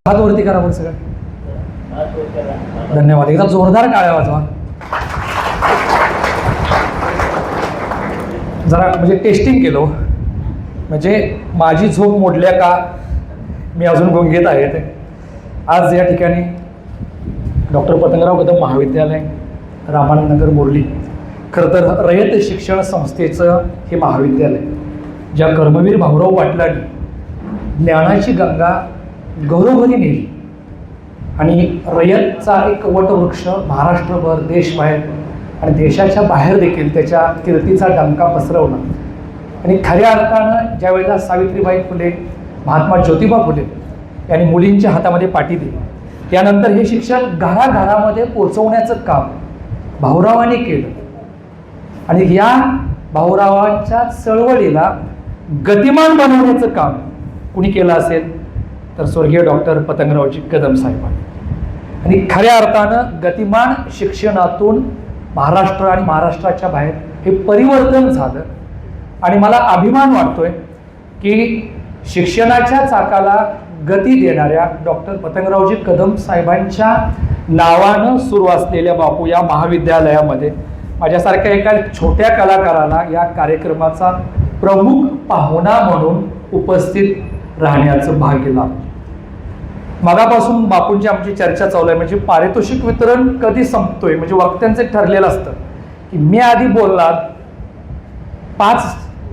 हात वरती करा बरं सगळं. धन्यवाद. एकदा जोरदार टाळ्या वाजवा. जरा म्हणजे टेस्टिंग केलं, म्हणजे माझी झोप मोडल्या का मी अजून गुंगीत आहे. ते आज या ठिकाणी डॉक्टर पतंगराव कदम महाविद्यालय रामानंद नगर मुरली, खरं तर रयत शिक्षण संस्थेचं हे महाविद्यालय, ज्या कर्मवीर भाऊराव पाटलांनी ज्ञानाची गंगा घरोघरी नेली आणि रयतचा एक वटवृक्ष महाराष्ट्रभर, देशबाहेर आणि देशाच्या बाहेर देखील त्याच्या कीर्तीचा डंका पसरवला. आणि खऱ्या अर्थानं ज्या वेळेला सावित्रीबाई फुले, महात्मा ज्योतिबा फुले यांनी मुलींच्या हातामध्ये पाटी दिली, त्यानंतर हे शिक्षण घराघरामध्ये पोचवण्याचं काम भाऊरावांनी केलं. आणि या भाऊरावांच्या चळवळीला गतिमान बनवण्याचं काम कुणी केलं असेल तर स्वर्गीय डॉक्टर पतंगरावजी कदम साहेबांनी. आणि खऱ्या अर्थानं गतिमान शिक्षणातून महाराष्ट्र आणि महाराष्ट्राच्या बाहेर हे परिवर्तन झालं. आणि मला अभिमान वाटतोय की शिक्षणाच्या चाकाला गती देणाऱ्या डॉक्टर पतंगरावजी कदम साहेबांच्या नावानं सुरू असलेल्या बापू या महाविद्यालयामध्ये माझ्यासारख्या एका छोट्या कलाकाराला या कार्यक्रमाचा प्रमुख पाहुणा म्हणून उपस्थित राहण्याचं भाग्य लाभलं. मगापासून बापूंची आमची चर्चा चालू आहे, म्हणजे पारितोषिक वितरण कधी संपतोय, म्हणजे वक्त्यांचं ठरलेलं असतं की मी आधी बोलणार 5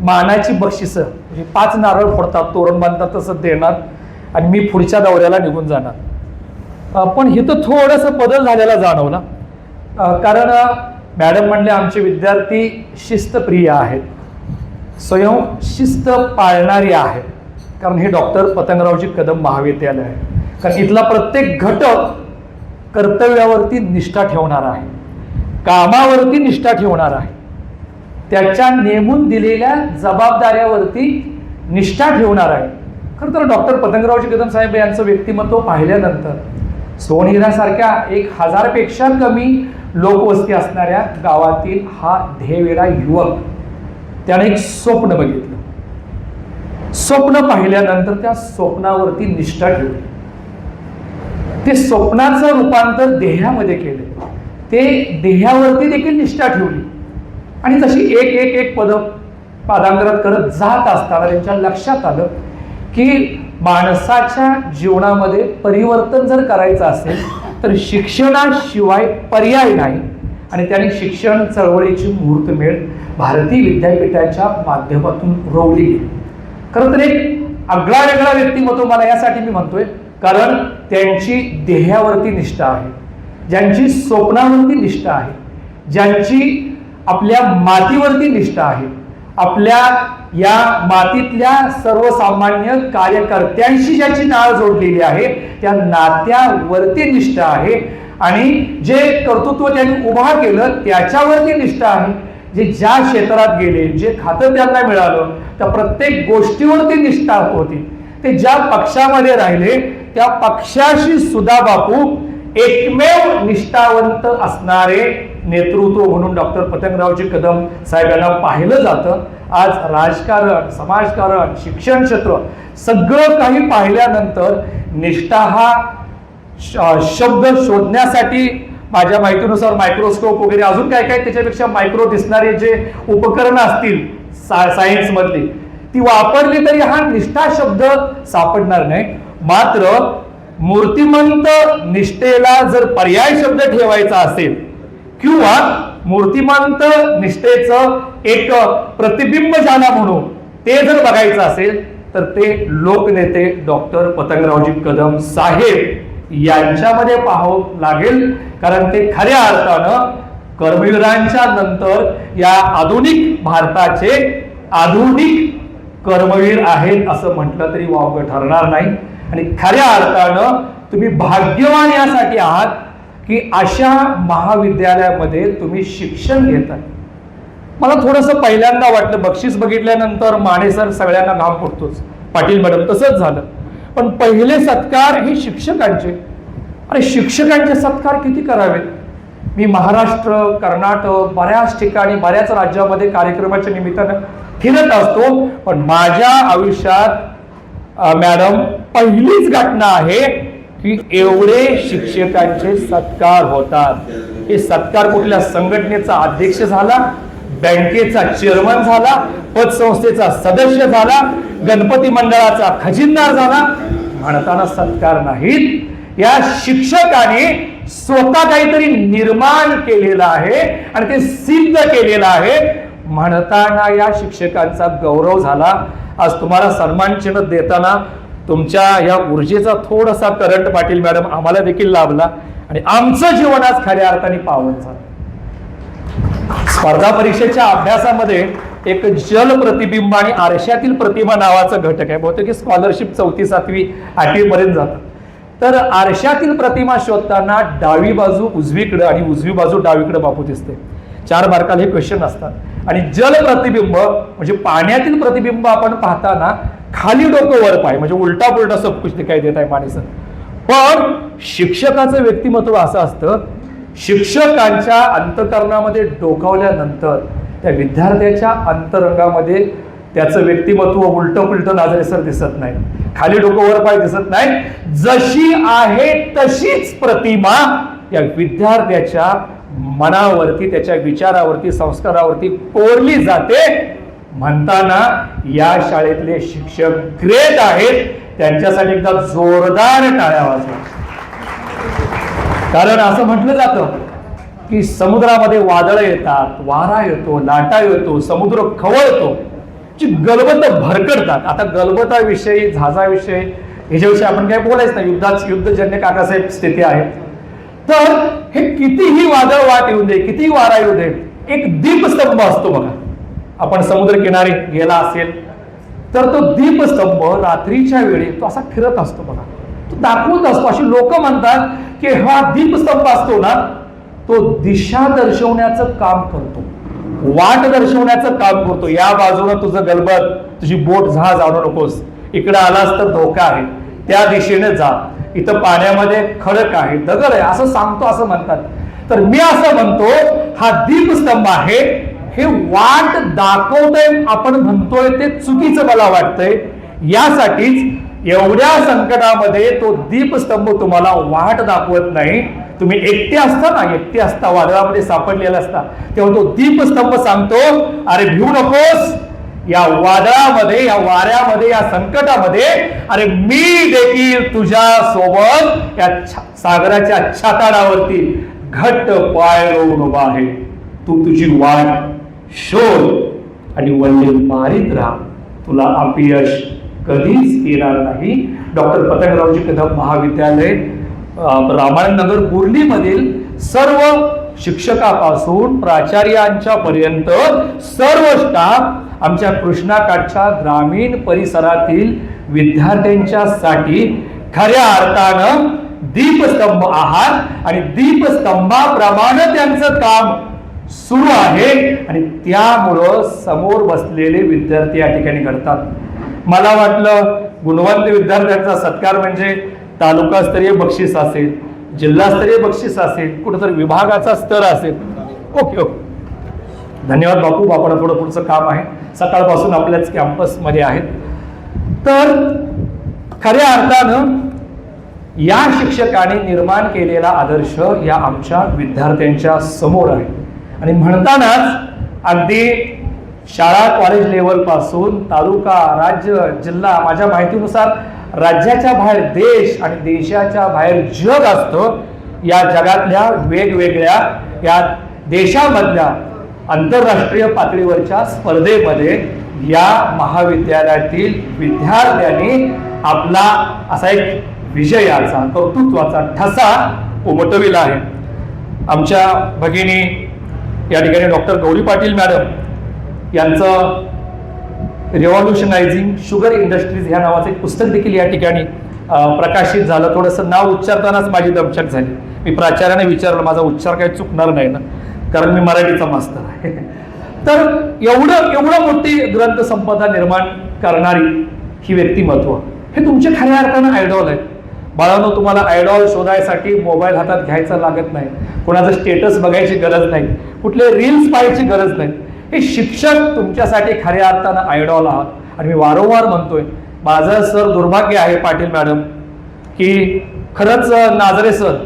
मानाची बक्षिसं, म्हणजे 5 नारळ फोडतात, तोरण बांधतात, तसं देणार आणि मी पुढच्या दौऱ्याला निघून जाणार. पण इथं थोडंसं बदल झालेला जाणवला, कारण मॅडम म्हणले आमचे विद्यार्थी शिस्तप्रिय आहेत, स्वयं शिस्त पाळणारी आहेत, कारण हे डॉक्टर पतंगरावजी कदम महाविद्यालय आहे. कारण इथला प्रत्येक घटक कर्तव्यावरती निष्ठा ठेवणार आहे, कामावरती निष्ठा ठेवणार आहे, त्याच्या नेमून दिलेल्या जबाबदाऱ्यावरती निष्ठा ठेवणार आहे. खरं तर डॉक्टर पतंगरावजी कदम साहेब यांचं व्यक्तिमत्व पाहिल्यानंतर सोनहिरासारख्या 1000पेक्षा कमी लोकवस्ती असणाऱ्या गावातील हा ध्येयवेडा युवक, त्याने एक स्वप्न बघितलं. स्वप्न पाहिल्यानंतर त्या स्वप्नावरती निष्ठा ठेवली, ते स्वप्नाचं रूपांतर ध्येयामध्ये केले, ते ध्येयावरती देखील निष्ठा ठेवली. आणि तशी एक पद पादांगरात करत जात असताना त्यांच्या लक्षात आलं की माणसाच्या जीवनामध्ये परिवर्तन जर करायचं असेल तर शिक्षणाशिवाय पर्याय नाही. आणि त्यांनी शिक्षण चळवळीची मुहूर्तमेढ भारती विद्यापीठाच्या माध्यमातून रोवली गेली. खरं तर एक आगळा वेगळा व्यक्तिमत्व मला यासाठी मी म्हणतोय कारण त्यांची ध्येयावरती निष्ठा आहे, ज्यांची स्वप्नावरती निष्ठा आहे, ज्यांची आपल्या मातीवरती निष्ठा आहे, आपल्या या मातीतल्या सर्वसामान्य कार्यकर्त्यांशी ज्याची नाळ जोडलेली आहे त्या नात्यावरती निष्ठा आहे. आणि जे कर्तृत्व त्यांनी उभा केलं त्याच्यावरती निष्ठा आहे. जे ज्या क्षेत्रात गेले, जे खातं त्यांना मिळालं त्या प्रत्येक गोष्टीवरती निष्ठा होती. ते ज्या पक्षामध्ये राहिले त्या पक्षाशी सुद्धा बापू एकमेव निष्ठावंत असणारे नेतृत्व म्हणून डॉक्टर पतंगरावजी कदम साहेब यांना पाहिलं जातं. आज राजकारण, समाजकारण, शिक्षण क्षेत्र सगळं काही पाहिल्यानंतर निष्ठा हा शब्द शोधण्यासाठी माझ्या माहितीनुसार मायक्रोस्कोप वगैरे अजून काय काय त्याच्यापेक्षा मायक्रो दिसणारे जे उपकरणं असतील सायन्स मधली ती वापरली तरी हा निष्ठा शब्द सापडणार नाही. मात्र मूर्तिमंत निष्ठेला जर पर्याय शब्द ठेवायचा असेल किंवा मूर्तिमंत निष्ठेचं एक प्रतिबिंब ज्याला म्हणू ते जर बघायचं असेल तर ते लोकनेते डॉक्टर पतंगरावजी कदम साहेब यांच्यामध्ये पाहावं लागेल. कारण ते खऱ्या अर्थानं कर्मवीरांच्या नंतर या आधुनिक भारताचे आधुनिक कर्मवीर आहेत असं म्हटलं तरी वावगं ठरणार नाही. आणि खऱ्या अर्थानं तुम्ही भाग्यवान यासाठी आहात की अशा महाविद्यालयामध्ये तुम्ही शिक्षण घेताय. मला थोडंसं पहिल्यांदा वाटलं, बक्षीस बघितल्यानंतर माने सर सगळ्यांना घाम फुटतोच, पाटील मॅडम तसंच झालं, पण पहिले सत्कार हे शिक्षकांचे. आणि शिक्षकांचे सत्कार किती करावेत. मी महाराष्ट्र, कर्नाटक, बऱ्याच ठिकाणी बऱ्याच राज्यामध्ये कार्यक्रमाच्या निमित्तानं फिरत असतो, पण माझ्या आयुष्यात मॅडम पहिलीच घटना आहे की एवढे शिक्षकांचे सत्कार होतात. हे सत्कार कुठल्या संघटनेचा अध्यक्ष झाला, बँकेचा चेअरमन झाला, पतसंस्थेचा सदस्य झाला, गणपती मंडळाचा खजिनदार झाला म्हणताना सत्कार नाहीत. या शिक्षकाने स्वतः काहीतरी निर्माण केलेलं आहे आणि ते सिद्ध केलेलं आहे म्हणताना या शिक्षकांचा गौरव झाला. आज तुम्हाला सन्मान चिन्ह देताना तुमच्या या ऊर्जेचा थोडासा करंट पाटील मॅडम आम्हाला देखील लाभला आणि आमचं जीवन आज खऱ्या अर्थाने पावन झालं. स्पर्धा परीक्षेच्या अभ्यासामध्ये एक जल प्रतिबिंब आणि आरशातील प्रतिमा नावाचा घटक आहे. बहुतेक स्कॉलरशिप 4थी 7वी 8वी पर्यंत जातात. तर आरशातील प्रतिमा शोधताना डावी बाजू उजवीकडे आणि उजवी बाजू डावीकडे बापू दिसते. 4 मार्काला हे क्वेश्चन असतात. आणि जल प्रतिबिंब म्हणजे पाण्यातील प्रतिबिंब आपण पाहताना खाली डोकं वर पाय म्हणजे उलटा पुलटा सब कुछ दिखाई देत आहे माणसं. पण शिक्षकाचं व्यक्तिमत्व असं असतं, शिक्षकांच्या अंतःकरणामध्ये डोकावल्यानंतर त्या विद्यार्थ्याच्या अंतरंगामध्ये त्याचं व्यक्तिमत्व उलटं पुलटं नाजरेसर दिसत नाही, खाली डोकं वर पाय दिसत नाही. जशी आहे तशीच प्रतिमा या विद्यार्थ्याच्या मनावरती, त्याच्या विचारावरती, संस्कारावरती कोरली जाते. म्हणताना या शाळेतले शिक्षक ग्रेट आहेत. त्यांच्यासाठी एकदा जोरदार टाळ्या वाजवा. कारण असं म्हटलं जातं की समुद्रामध्ये वादळं येतात, वारा येतो, लाटा येतो, समुद्र खवळतो, जी गलबत भरकडतात. आता गलबताविषयी, जहाजाविषयी ह्याच्याविषयी आपण काय बोलायचं नाही, युद्धजन्य काकासाहेब स्थिती आहे. तर हे कितीही वादळ वाट येऊ दे, कितीही वारा येऊ दे, एक दीपस्तंभ असतो बघा. आपण समुद्र किनारी गेला असेल तर तो दीपस्तंभ रात्रीच्या वेळी तो असा फिरत असतो बघा, तो दाखवत असतो. अशी लोक म्हणतात की हा दीपस्तंभ असतो ना, तो दिशा दर्शवण्याचं काम करतो, वाट दर्शवण्याचं काम करतो. या बाजूला तुझं गलबत, तुझी बोट जहाज आणू नकोस, इकडे आलास तर धोका आहे, त्या दिशेने जा, इथं पाण्यामध्ये खडक आहे, दगड आहे, असं सांगतो, असं म्हणतात. तर मी असं म्हणतो हा दीपस्तंभ आहे, हे वाट दाखवतोय आपण म्हणतोय ते चुकीचं मला वाटतंय. यासाठीच एवढ्या संकटामध्ये तो दीपस्तंभ तुम्हाला वाट दाखवत नाही. तुम्ही एकटे असता ना, एकटे असता, वादळामध्ये सापडलेला असता, तेव्हा तो दीपस्तंभ सांगतो अरे भिवू नकोस, या वादळामध्ये, या वाऱ्यामध्ये, या संकटामध्ये अरे मी देखील तुझ्या सोबत या सागराच्या छाताडावरती घट्ट पाय रोवून उभा आहे. तू तुझी वाट शोध आणि वल्ले मारीत राहा, तुला अपयश कधीच येणार नाही. डॉक्टर पतंगरावजी कदम महाविद्यालय रामायण नगर बुर्ली मधील सर्व शिक्षकापासून प्राचार्यांच्या पर्यंत सर्व स्टाफ आमच्या कृष्णाकाठच्या ग्रामीण परिसरातील विद्यार्थ्यांच्या साठी खऱ्या अर्थानं दीपस्तंभ आहात आणि दीपस्तंभाप्रमाणे त्यांचं काम सुरू आहे आणि त्यामुळं समोर बसलेले विद्यार्थी या ठिकाणी घडतात. मला वाटलं गुणवंत विद्यार्थ्यांचा सत्कार म्हणजे तालुकास्तरीय बक्षीस असेल, जिल्हास्तरीय बक्षीस असेल, कुठेतरी विभागाचा स्तर असेल. ओके ओके, धन्यवाद बापू. बापाला थोडं पुढचं काम आहे, सकाळपासून आपल्याच कॅम्पसमध्ये आहेत. तर खऱ्या अर्थानं या शिक्षकाने निर्माण केलेला आदर्श या आमच्या विद्यार्थ्यांच्या समोर आहे. आणि म्हणतानाच अगदी शाळा कॉलेज लेवल पासून तालुका, राज्य, जिल्हा, माझ्या माहितीनुसार राज्याच्या बाहेर देश आणि देशाच्या बाहेर जग असतं. या जगातल्या वेगवेगळ्या या देशामधल्या आंतरराष्ट्रीय पातळीवरच्या स्पर्धेमध्ये या महाविद्यालयातील विद्यार्थ्यांनी आपला असा एक विजयाचा, कर्तृत्वाचा ठसा उमटविला आहे. आमच्या भगिनी या ठिकाणी डॉक्टर गौरी पाटील मॅडम यांचं रिव्हॉल्युशनायझिंग शुगर इंडस्ट्रीज ह्या नावाचं एक पुस्तक देखील या ठिकाणी प्रकाशित झालं. थोडंसं नाव उच्चारतानाच माझी दमछाक झाली. मी प्राचार्याने विचारलं, माझा उच्चार काही चुकणार नाही ना, कारण मी मराठीचा मास्तर आहे. तर एवढं मोठी ग्रंथसंपदा निर्माण करणारी ही व्यक्तिमत्व हे तुमच्या खऱ्या अर्थानं आयडॉल आहेत. बाळांनो, तुम्हाला आयडॉल शोधायसाठी मोबाईल हातात घ्यायचा लागत नाही, कोणाचं स्टेटस बघायची गरज नाही, कुठले रील्स पाहायची गरज नाही. हे शिक्षक तुमच्यासाठी खऱ्या अर्थानं आयडॉल आहात. आणि मी वारंवार म्हणतोय, माझं सर दुर्भाग्य आहे पाटील मॅडम की खरंच नाझरे सर,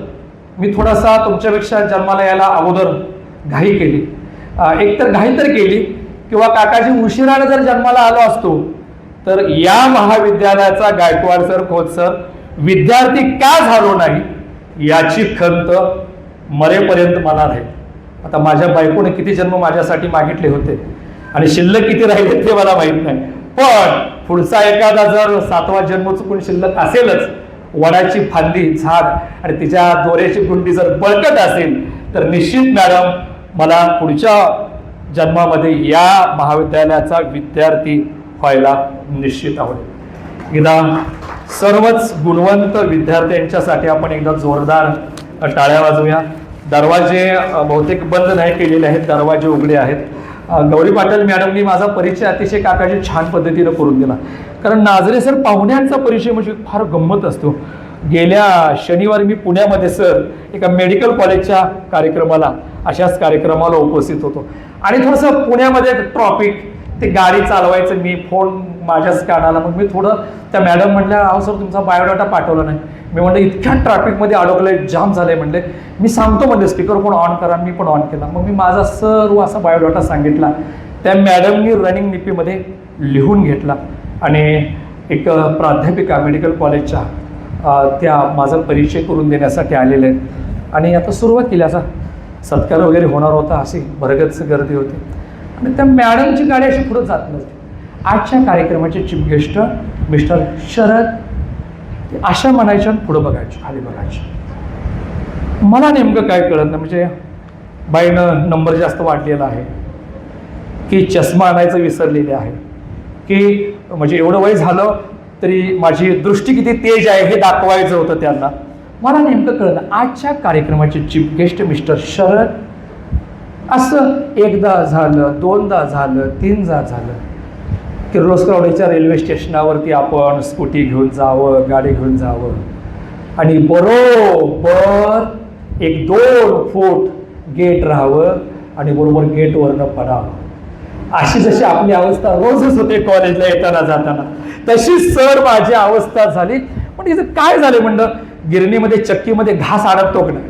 मी थोडासा तुमच्यापेक्षा जन्माला यायला अगोदर घाई केली. एकतर घाई तर केली किंवा काकाजी उशिराने जर जन्माला आलो असतो तर या महाविद्यालयाचा गायकवाड सर, खोत सर विद्यार्थी का झालो नाही याची खंत मरेपर्यंत मला राहील. आता माझ्या बायकोने किती जन्म माझ्यासाठी मागितले होते आणि शिल्लक किती राहिले ते मला माहित नाही, पण पुढचा एखादा जर 7वा जन्म चुकून शिल्लक असेलच, वडाची फांदी झाड आणि तिच्या दोऱ्याची गुंडी जर बळकट असेल तर निश्चित मॅडम मला पुढच्या जन्मामध्ये या महाविद्यालयाचा विद्यार्थी व्हायला निश्चित आवडेल. एकदा सर्वच गुणवंत विद्यार्थ्यांच्यासाठी आपण एकदा जोरदार टाळ्या वाजवूया. दरवाजे बहुतेक बंद नाही केलेले आहेत, दरवाजे उघडे आहेत. गौरी पाटील मॅडमनी माझा परिचय अतिशय काकाजी छान पद्धतीनं करून दिला. कारण नाझरे सर पाहुण्यांचा परिचय म्हणजे फार गंमत असतो. गेल्या शनिवारी मी पुण्यामध्ये सर एका मेडिकल कॉलेजच्या कार्यक्रमाला, अशाच कार्यक्रमाला उपस्थित होतो आणि थोडंसं पुण्यामध्ये ट्रॉफिक, ते गाडी चालवायचं, मी फोन माझ्याच कानाला. मग मी थोडं त्या मॅडम म्हटल्या, अहो सर तुमचा बायोडाटा पाठवला नाही. मी म्हटलं इतक्या ट्रॅफिकमध्ये अडकलंय, जाम झालंय. म्हणले मी सांगतो म्हणजे स्पीकर पण ऑन करा. मी पण ऑन केला. मग मी माझा सर्व असा बायोडाटा सांगितला. त्या मॅडमनी रनिंग लिपीमध्ये लिहून घेतला आणि एक प्राध्यापिका मेडिकल कॉलेजच्या त्या माझा परिचय करून देण्यासाठी आलेले आहेत आणि आता सुरुवात केली. असा सत्कार वगैरे होणार होता, अशी भरगच्च गर्दी होती आणि त्या मॅडमची गाडी अशी पुढं जात नसते. आजच्या कार्यक्रमाचे चीफ गेस्ट मिस्टर शरद, ते अशा म्हणायच्या आणि पुढं बघायचे, खाली बघायचे. मला नेमकं काय कळत नाही, म्हणजे बाईनं नंबर जास्त वाढलेला आहे की चष्मा आणायचं विसरलेले आहे की म्हणजे एवढं वय झालं तरी माझी दृष्टी किती तेज आहे हे दाखवायचं होतं त्यांना. मला नेमकं कळलं. आजच्या कार्यक्रमाचे चीफ गेस्ट मिस्टर शरद, असं एकदा झालं, दोनदा झालं, तीनदा झालं किर्लोस्करवाडीच्या रेल्वे स्टेशनावरती आपण स्कूटी घेऊन जावं, गाडी घेऊन जावं आणि बरोबर 1-2 फूट गेट राहावं आणि बरोबर गेटवरनं पडावं. अशी जशी आपली अवस्था रोजच होते कॉलेजला येताना जाताना, तशी सर माझी अवस्था झाली. पण इथं काय झालं म्हणलं, गिरणीमध्ये चक्कीमध्ये घास अडकतो का नाही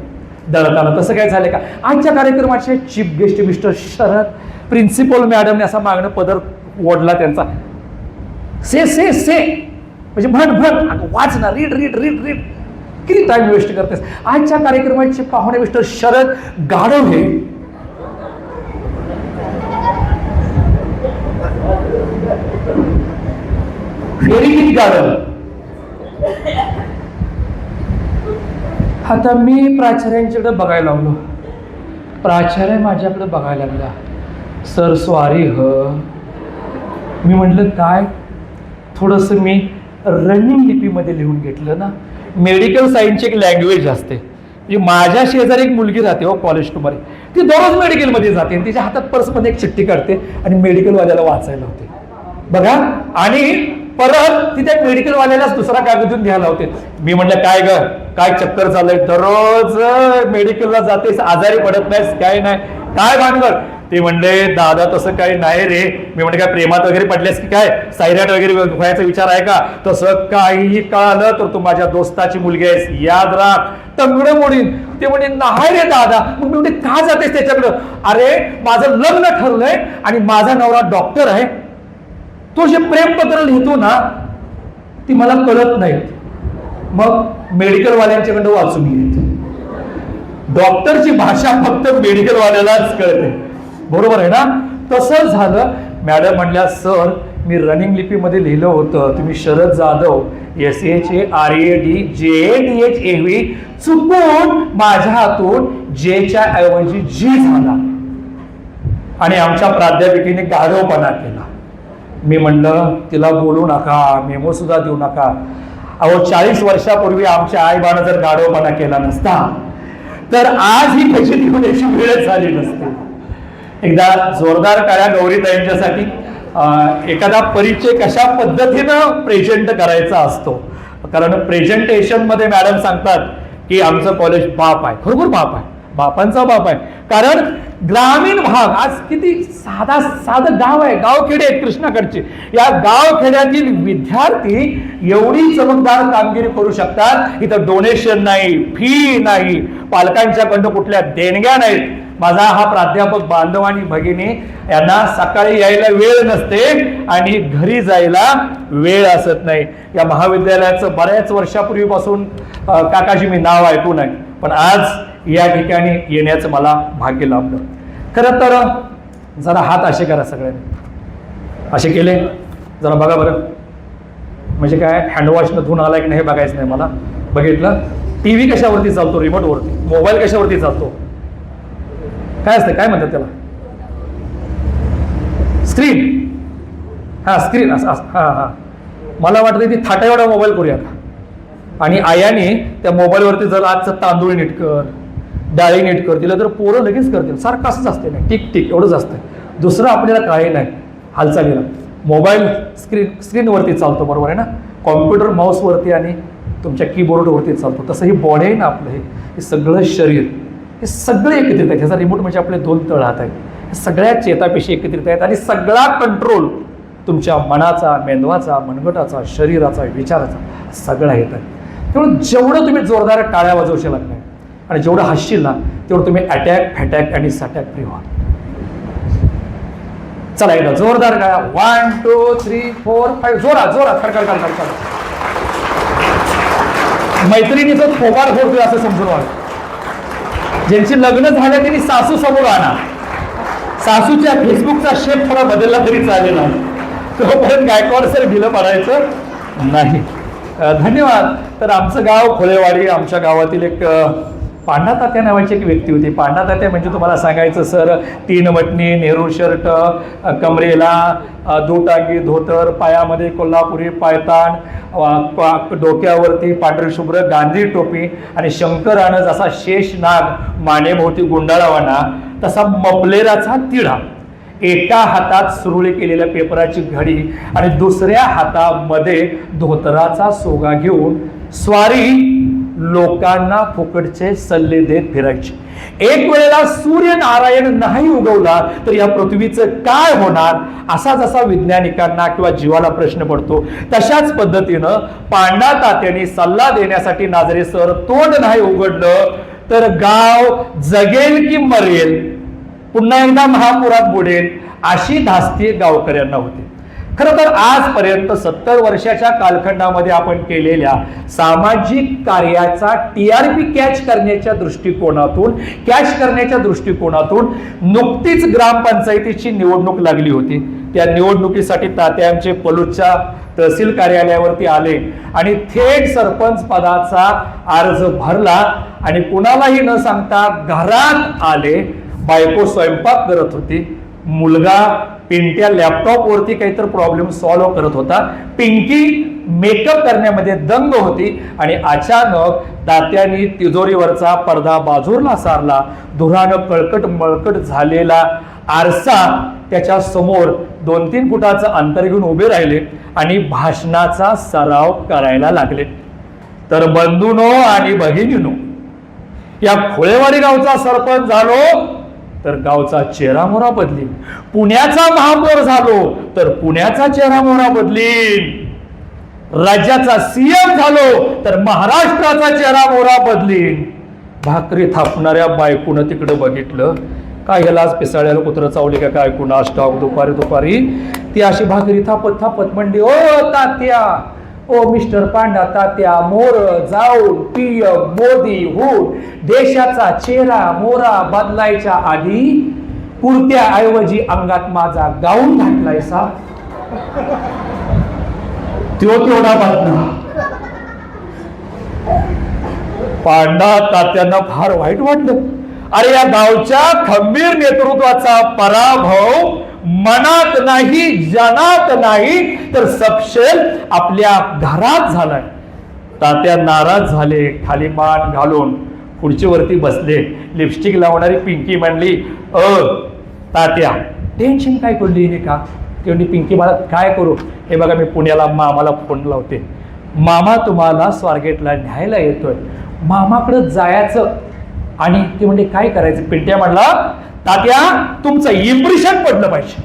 दळताना, तसं काय झालं का. आजच्या कार्यक्रमाचे chief guest mister Sharad, principal मॅडमने असा मागणं पदर ओढला त्यांचा. से से से म्हणजे म्हण वाच ना, रीड रीड रीड रीड, किती टाइम वेस्ट करतेस. आजच्या कार्यक्रमाचे पाहुणे मिस्टर शरद गाढव हे व्हेरी किती गाढव. आता मी प्राचार्यांच्याकडे बघायला लागलो. प्राचार्य माझ्याकडे बघायला लागला. सर सॉरी मी म्हटलं काय. थोडंसं मी रनिंग लिपीमध्ये लिहून घेतलं ना. मेडिकल सायन्सची एक लँग्वेज असते. म्हणजे माझ्या शेजारी एक मुलगी राहते हो कॉलेज कुमारी, ती दररोज मेडिकलमध्ये जाते आणि तिच्या हातात पर्समध्ये एक चिठ्ठी काढते आणि मेडिकलवाल्याला वाचायला होते बघा, आणि परत ती त्या मेडिकलवाल्यालाच दुसरा कागद देऊन घ्यायला होते. मी म्हटलं काय ग, काय चक्कर चाललंय, दररोज मेडिकलला जातेस, आजारी पडत नाहीस, काय नाही, काय भानगड. ते म्हणले दादा तसं काही नाही रे. मी म्हणले काय प्रेमात वगैरे पडलेस की काय, सायराट वगैरे व्हायचा विचार आहे का. तसं काहीही कळालं तर तू माझ्या दोस्ताची मुलगी आहेस, याद राख, टंगडं मोडीन. ते म्हणे नाही रे दादा. मग मी म्हणते का जातेस त्याच्याकडं. अरे माझं लग्न ठरलंय आणि माझा नवरा डॉक्टर आहे. तो जे प्रेमपत्र लिहितो ना ती मला कळत नाहीत, मग मेडिकलवाल्यांच्याकडं वाचून लिहितो. डॉक्टरची भाषा फक्त मेडिकलवाल्यालाच कळते, बरोबर आहे ना. तसंच झालं. मॅडम म्हणल्या सर मी रनिंग लिपीमध्ये लिहिलं होतं तुम्ही शरद जाधव SHRADJADHAV, चुकून माझ्या हातून जेच्या ऐवजी जी झाला आणि आमच्या प्राध्यापिकेने गाढवपणा केला. मी म्हणलं तिला बोलू नका, मेमो सुद्धा देऊ नका. अहो 40 वर्षापूर्वी आमच्या आईबानं जर गाढवपणा केला नसता तर आज ही फजिती होण्याची वेळच झाली नसते. एकदा जोरदार टाळ्या गौरीताईंच्यासाठी. एखादा परिचय कशा पद्धतीनं प्रेझेंट करायचा असतो, कारण प्रेझेंटेशन मध्ये मॅडम सांगतात की आमचं कॉलेज बाप आहे, खरोखर बाप आहे. बापांचा बाप आहे. कारण ग्रामीण भाग आज किती साधं गाव आहे, गावखेडे आहेत कृष्णाकडचे. या गावखेड्यातील विद्यार्थी एवढी चमकदार कामगिरी करू शकतात. इथं डोनेशन नाही, फी नाही, पालकांच्याकडनं कुठल्या देणग्या नाहीत. माझा हा प्राध्यापक बांधव आणि भगिनी यांना सकाळी यायला वेळ नसते आणि घरी जायला वेळ असत नाही. या महाविद्यालयाचं बऱ्याच वर्षापूर्वीपासून काकाजी मी नाव ऐकून आहे, पण आज या ठिकाणी येण्याचं मला भाग्य लाभलं. खरं तर जरा हात असे करा सगळ्यांनी, असे केले जरा बघा बरं. म्हणजे काय हँडवॉशनं धुवून आला की नाही हे बघायचं नाही मला. बघितलं टी व्ही कशावरती चालतो, रिमोटवरती. मोबाईल कशावरती चालतो, काय असतं, काय म्हणतात त्याला, स्क्रीन. हा स्क्रीन. हा मला वाटतं ती थाटा एवढा मोबाईल करूया का. आणि आयाने त्या मोबाईलवरती जर आजचं तांदूळ नीट कर, डाळी नीट कर दिलं तर पोरं लगेच करतील. सारखं असंच असते नाही, टिक टिक एवढंच असतं. दुसरं आपल्याला काही नाही हालचालीला. मोबाईल स्क्रीनवरती चालतो, बरोबर आहे ना. कॉम्प्युटर माऊसवरती आणि तुमच्या कीबोर्डवरती चालतो. तसं ही बॉडी आहे ना आपलं, हे सगळं शरीर, हे सगळे एकत्रित आहेत. ह्याचा रिमोट म्हणजे आपले 2 तळ हात आहेत. हे सगळ्या चेतापेशी एकत्रित आहेत आणि सगळा कंट्रोल तुमच्या मनाचा, मेंदवाचा, मनगटाचा, शरीराचा, विचाराचा सगळा येत आहे. त्यामुळे जेवढं तुम्ही जोरदार टाळ्या वाजवू लागत नाही आणि जेवढं हसशील ना तेवढं तुम्ही अटॅक, फॅटॅक आणि सटॅक फ्री व्हा. चला एकदा जोरदार टाळ्या. 1 2 3 4 5 जोरात जोरात खडखड खडखड खडखड. मैत्रिणीचं फोबार फोडतोय असं समजून व्हा. ज्यांची लग्न झाले त्यांनी सासू समोर आणा. सासूच्या फेसबुकचा शेप थोडा बदलला तरी चालेल, तोपर्यंत गायकवाड सर ढिलं पडायचं नाही. धन्यवाद. तर आमचं गाव खोलेवाडी, आमच्या गावातील एक पांडा तात्या नावाची एक व्यक्ती होती. पांडा तात्या म्हणजे तुम्हाला सांगायचं सर, 3 बटणी, नेहरू शर्ट, कमरेला दुटांगी धोतर, पायामध्ये कोल्हापुरी पायतान, डोक्यावरती पांढरी शुभ्र गांधी टोपी आणि शंकरानं जसा शेषनाग मानेभोवती गुंडाळावाना तसा मपलेराचा तिढा, एका हातात सुरुळी केलेल्या पेपराची घडी आणि दुसऱ्या हातामध्ये धोतराचा सोगा घेऊन स्वारी लोकांना फुकटचे सल्ले देत फिरायचे. एक वेळेला सूर्यनारायण नाही उगवला तर या पृथ्वीचं काय होणार, असा जसा वैज्ञानिकांना किंवा जीवाला प्रश्न पडतो तशाच पद्धतीनं पांडा तात्यांनी सल्ला देण्यासाठी नाजरे सर तोंड नाही उघडलं तर गाव जगेल की मरेल, पुन्हा एकदा महापुरात बुडेल अशी धास्ती गावकऱ्यांना होती. खरं तर आजपर्यंत 70 वर्षाच्या कालखंडामध्ये आपण केलेल्या सामाजिक कार्याचा TRP कॅच करण्याच्या दृष्टिकोनातून नुकतीच ग्रामपंचायतीची निवडणूक लागली होती. त्या निवडणुकीसाठी तात्या आमचे पलूसच्या तहसील कार्यालयावरती आले आणि थेट सरपंच पदाचा अर्ज भरला आणि कुणालाही न सांगता घरात आले. बायको स्वयंपाक करत होती, मुलगा पिंट्या लॅपटॉप वरती काहीतरी प्रॉब्लेम सॉल्व्ह करत होता, पिंकी मेकअप करण्यामध्ये दंग होती आणि अचानक तात्यांनी तिजोरीवरचा पडदा बाजूला सारला. धुरानं कळकट मळकट झालेला आरसा त्याच्या समोर 2-3 फुटाचं अंतर घेऊन उभे राहिले आणि भाषणाचा सराव करायला लागले. तर बंधूनो आणि भगिनीनो, या खोळेवाडी गावचा सरपंच झालो तर गावचा चेहरामोहरा बदलीन, पुण्याचा महापौर झालो तर पुण्याचा चेहरामोहरा बदलीन, राज्याचा CM झालो तर महाराष्ट्राचा चेहरामोहरा बदलीन. भाकरी थापणाऱ्या बायकोनं तिकडे बघितलं, काय ह्याला आज पिसाळ्याला कुत्रं चावले का काय कुणास ठाऊक. दुपारी ती अशी भाकरी थापत म्हणली, ओ तात्या, ओ मिस्टर पांडा तात्या, मोर जाऊन PM मोदी होऊन देशाचा चेहरा मोहरा बदलायच्या आधी कुर्त्याऐवजी अंगात माझा गाऊन घातलायसा, तेवढा बदला. पांडा तात्यांना फार वाईट वाटलं. अरे या गावच्या खंबीर नेतृत्वाचा पराभव मनात नाही, जनात नाही तर सपशेल आपल्या घरात झालाय. तात्या नाराज झाले. खाली मान घालून खुर्चीवरती बसले. लिपस्टिक लावणारी पिंकी म्हणली, तात्या टेन्शन काय पडली का? ती म्हणली, पिंकी मला काय करू, हे बघा मी पुण्याला मामाला फोन लावते, मामा तुम्हाला स्वारगेटला न्यायला येतोय, मामाकडे जायचं आणि ते म्हणजे काय करायचं? पिंट्या म्हणला, तात्या तुमचं इम्प्रेशन पडलं पाहिजे.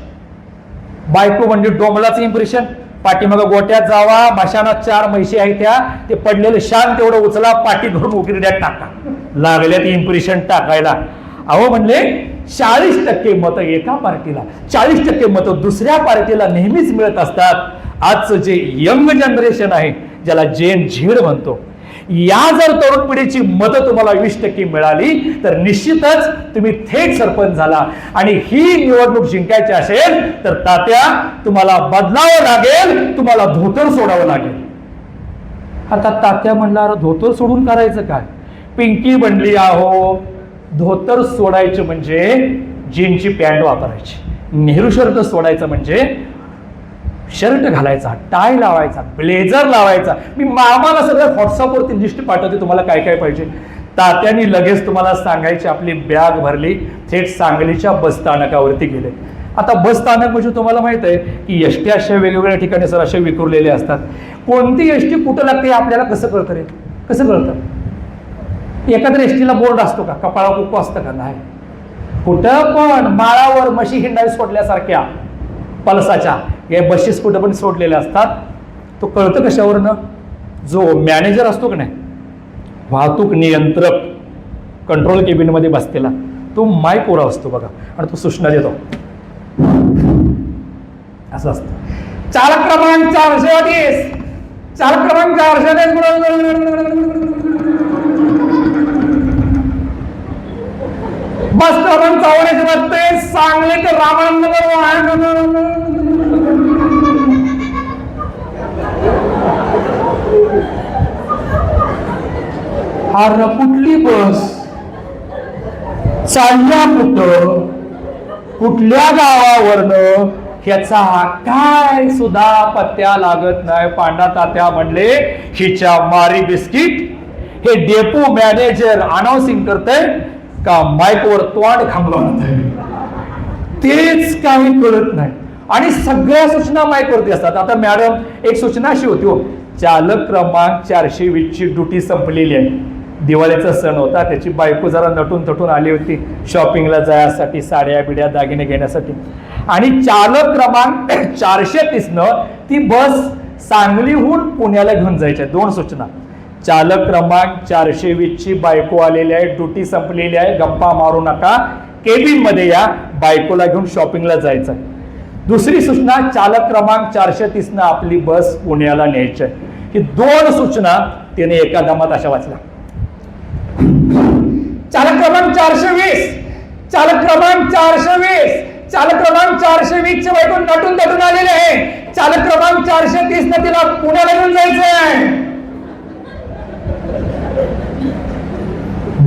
बायको म्हणजे डोंबलाचं इम्प्रेशन. पाठीमाग गोट्यात जावा, मशानात 4 म्हैशी आहेत त्या, ते पडलेलं शान तेवढं उचला, पाठी धरून उकिरड्यात टाका. लागल्यात इम्प्रेशन टाकायला. अहो म्हणले 40% मतं एका पार्टीला, 40% मतं दुसऱ्या पार्टीला नेहमीच मिळत असतात. आजचं जे यंग जनरेशन आहे, ज्याला जेन झीड म्हणतो, या जर तरुण पिढीची मतं तुम्हाला 20% मिळाली तर निश्चितच तुम्ही थेट सरपंच झाला. आणि ही निवडणूक जिंकायची असेल तर तात्या तुम्हाला बदलावं लागेल, तुम्हाला धोतर सोडावं लागेल. आता तात्या म्हणला, धोतर सोडून करायचं काय? पिंकी बनली, आहो धोतर सोडायचं म्हणजे जीनची पॅन्ट वापरायची, नेहरू शर्ट सोडायचं म्हणजे शर्ट घालायचा, टाय लावायचा, ब्लेझर लावायचा. मी मामाला सगळं व्हॉट्सअपवरती लिस्ट पाठवते तुम्हाला काय काय पाहिजे. तात्यानी लगेच तुम्हाला सांगायची आपली बॅग भरली, थेट सांगलीच्या बस स्थानकावरती गेले. आता बस स्थानक म्हणजे तुम्हाला माहित आहे की एसटी अशा वेगवेगळ्या ठिकाणी सर असे विखुरलेले असतात. कोणती एसटी कुठं लागते आपल्याला कसं कळतं रे? कसं कळतं? एखाद्या एसटीला बोर्ड असतो का? कपाळा कुक्कू असतं का? नाही. कुठं पण माळावर म्हशी हिंडाई सोडल्यासारख्या पलसाच्या या बसेस कुठं पण सोडलेल्या असतात. तो कळतं कशावरनं? जो मॅनेजर असतो की नाही, वाहतूक नियंत्रक कंट्रोल केबिनमध्ये बसलेला, तो माईकवर असतो बघा, आणि तो सूचना देतो. असं असतं. चालक क्रमांक 430, चालक क्रमांक 430, बस क्रमांक 4432, सांगली ते रामानंदनगर. अरे कुठली बस चालल्या कुठं, कुठल्या गावावरनं, ह्याचा काय सुद्धा पत्त्या लागत नाही. पांडा तात्या म्हणले, हिच्या मारी बिस्किट हे डेपो मॅनेजर अनाउन्सिंग करतय का माईकवर तोंड खांबवतंय, तेच काही कळत नाही. आणि सगळ्या सूचना माईकवरती असतात. आता मॅडम एक सूचना अशी होती, हो, चालक क्रमांक 420 ची ड्युटी संपलेली आहे. दिवाळीचा सण होता, त्याची बायको जरा नटून थटून आली होती शॉपिंगला जायसाठी, साड्या बिड्या दागिने घेण्यासाठी. आणि चालक क्रमांक 430 ती बस सांगलीहून पुण्याला घेऊन जायची. 2 सूचना. चालक क्रमांक 420 ची बायको आलेली आहे, ड्युटी संपलेली आहे, गप्पा मारू नका, केबिन मध्ये या, बायकोला घेऊन शॉपिंगला जायचं. दुसरी सूचना, चालक क्रमांक 430 आपली बस पुण्याला न्यायची आहे. ही 2 सूचना त्याने एका दमात अशा वाचल्या. चालक क्रमांक 420, चालक क्रमांक 420, चालक क्रमांक 420 ची बायको नटून तटून आलेली आहे. चालक क्रमांक 430 न तिला पुण्याला घेऊन जायचं आहे.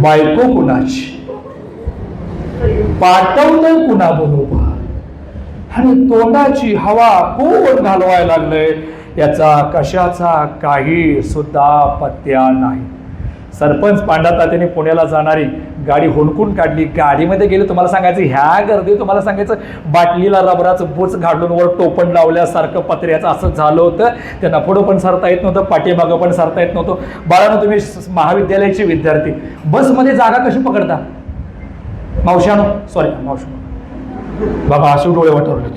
बायको कुणाची, पाठवलं कुणा बरोबर, आणि तोंडाची हवा कोण घालवायला लागलंय याचा कशाचा काही सुद्धा पत्त्या नाही. सरपंच पांडा तात्याने पुण्याला जाणारी गाडी हुडकून काढली. गाडीमध्ये गेले, तुम्हाला सांगायचं ह्या गर्दी, तुम्हाला सांगायचं बाटलीला रबराचं बोच घालून वर टोपण लावल्यासारखं पत्र्याचं असं झालं होतं. त्यांना पुढं पण सरता येत नव्हतं, पाठीमागं पण सरता येत नव्हतं. बाळांनो, तुम्ही महाविद्यालयाचे विद्यार्थी बसमध्ये जागा कशी पकडता? मावशानो, सॉरी मावशानो, बाबा असे डोळे वाटवले,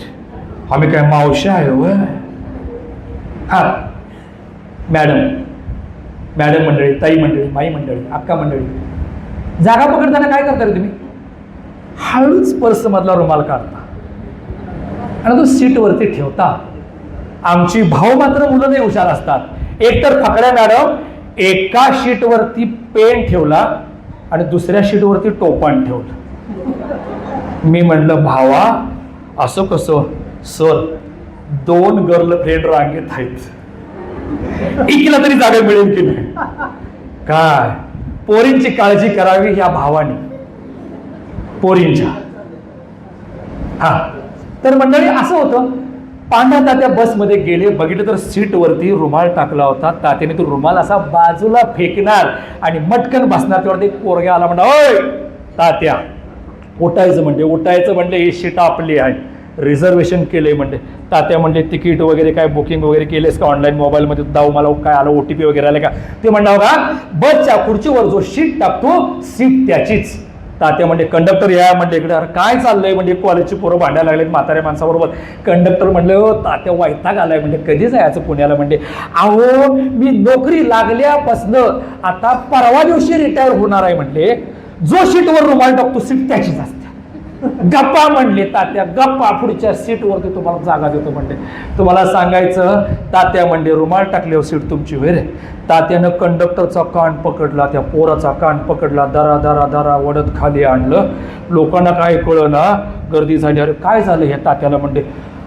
आम्ही काय मावशा आहे व? हा मॅडम, मॅडम मंडळी, ताई मंडळी, माई मंडळी, अक्का मंडळी, जागा पकडताना काय करता रे तुम्ही? हळूच पर्स मधला रुमाल काढता आणि तो सीटवरती ठेवता. आमची भाऊ मात्र मुलं नाही हुशार असतात. एकतर फकड्या मॅडम एका शीटवरती पेन ठेवला आणि दुसऱ्या शीटवरती टोपण ठेवलं. मी म्हणलं, भावा असं कसं? सर 2 गर्लफ्रेंड रांगेत आहेत, एकीला तरी जागा मिळेल की नाही? काय पोरींची काळजी करावी ह्या भावाने, पोरींच्या. हा तर मंडळी असं होतं. पांडा तात्या बसमध्ये गेले, बघितलं तर सीटवरती रुमाल टाकला होता. तात्याने तो रुमाल असा बाजूला फेकणार आणि मटकन बसणार. तेवढा एक पोरगा आला, म्हणा, ओय तात्या उठायचं म्हणजे ही सीट आपली आहे. रिझर्वेशन केले म्हणले. तात्या म्हणले तिकीट वगैरे काय बुकिंग वगैरे केलेस का ऑनलाईन मोबाईलमध्ये? दाऊ मला काय आलं OTP वगैरे आलं का? ते म्हणणार का बसच्या खुर्चीवर जो सीट टाकतो सीट त्याचीच. तात्या म्हणजे कंडक्टर या म्हणले इकडे. अरे काय चाललंय म्हणजे कॉलेजची पोरं भांडायला लागलेत म्हाताऱ्या माणसाबरोबर. कंडक्टर म्हणले तात्या वैताग आलाय म्हणजे कधी जायचं पुण्याला? म्हणजे अहो मी नोकरी लागल्यापासनं आता परवा दिवशी रिटायर होणार आहे म्हणले. जो सीटवर रुमाल टाकतो सीट त्याचीच असते. गप्पा म्हणले तात्या, गप्पा, पुढच्या सीटवरती तुम्हाला जागा देतो म्हणले. तुम्हाला सांगायचं तात्या म्हणले रुमाल टाकल्यावर सीट तुमची वेळ. तात्यानं कंडक्टरचा कान पकडला, त्या पोराचा कान पकडला, दरा दरा दरा वडत खाली आणलं. लोकांना काय कळना, गर्दी झाली. अरे काय झालं हे तात्याला म्हणले.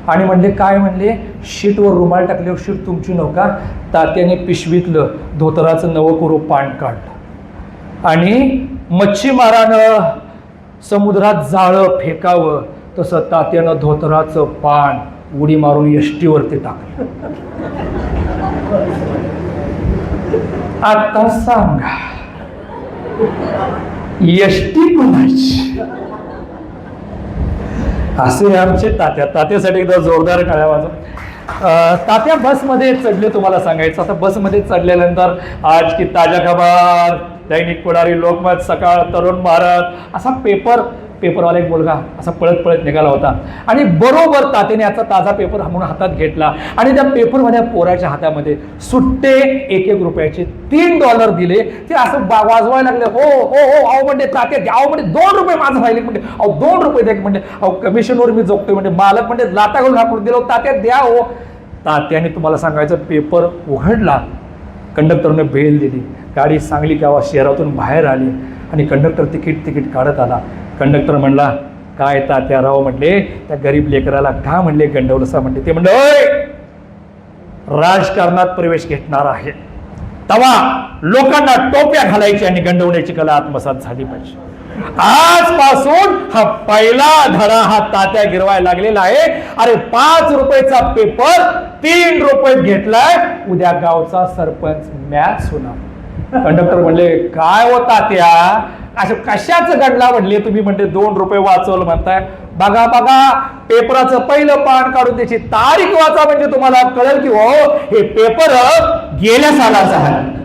आणि म्हणले काय म्हणले, शीटवर रुमाल टाकल्यावर शीट तुमची नव्हता. तात्याने पिशवीतलं धोतराचं नवं पान काढलं आणि मच्छीमारानं समुद्रात जाळं फेकावं तसं तात्यानं धोतराचं पान उडी मारून एसटीवरती टाकलं. आता सांगा एसटी कुणाची? असे आमचे तात्या. तात्यासाठी एकदा जोरदार टाळ्या वाजवा. तात्या बसमध्ये चढले. तुम्हाला सांगायचं आता बसमध्ये चढल्यानंतर आज की ताजा खबर, दैनिक पुढारी, लोकमत, सकाळ, तरुण भारत असा पेपरवाला एक मुलगा असा पळत पळत निघाला होता. आणि बरोबर तात्याने याचा ताजा पेपर म्हणून हातात घेतला आणि त्या पेपरवाल्या पोराच्या हातामध्ये सुट्टे 1-1 रुपयाचे $3 दिले. ते असं वाजवायला लागले. हो हो हो अहो म्हणते तात्या द्या. अहो म्हणते 2 रुपये माझं राहिले म्हणते. अहो 2 रुपये द्या म्हणते. अहो कमिशनवर मी जोगतोय म्हणते. मालक म्हणते लाता घालून हाकून दिलं. तात्या द्या हो. तात्याने तुम्हाला सांगायचं पेपर उघडला. कंडक्टरने बेल दिली. गाडी सांगली गावा शहरातून बाहेर आली आणि कंडक्टर तिकीट काढत आला. कंडक्टर म्हणला काय तात्याराव म्हणले त्या गरीब लेकराला का म्हणले गंडवलसा म्हणले. ते म्हणले ओय राजकारणात प्रवेश घेतणार आहे तवा लोकांना टोप्या घालायची आणि गंडवण्याची कला आत्मसात झाली पाहिजे. आजपासून हा पहिला धडा हा तात्या गिरवायला लागलेला आहे. अरे 5 रुपयाचा पेपर 3 रुपये घेतलाय. उद्या गावचा सरपंच मॅच होणार. कंडक्टर म्हणले काय हो तात्या असं कशाच घडला म्हणले तुम्ही म्हणते 2 रुपये वाचवलं म्हणताय. बघा बघा पेपराचं पहिलं पान काढून त्याची तारीख वाचा म्हणजे तुम्हाला कळेल की हो हे पेपर गेल्या सालाचा आहे.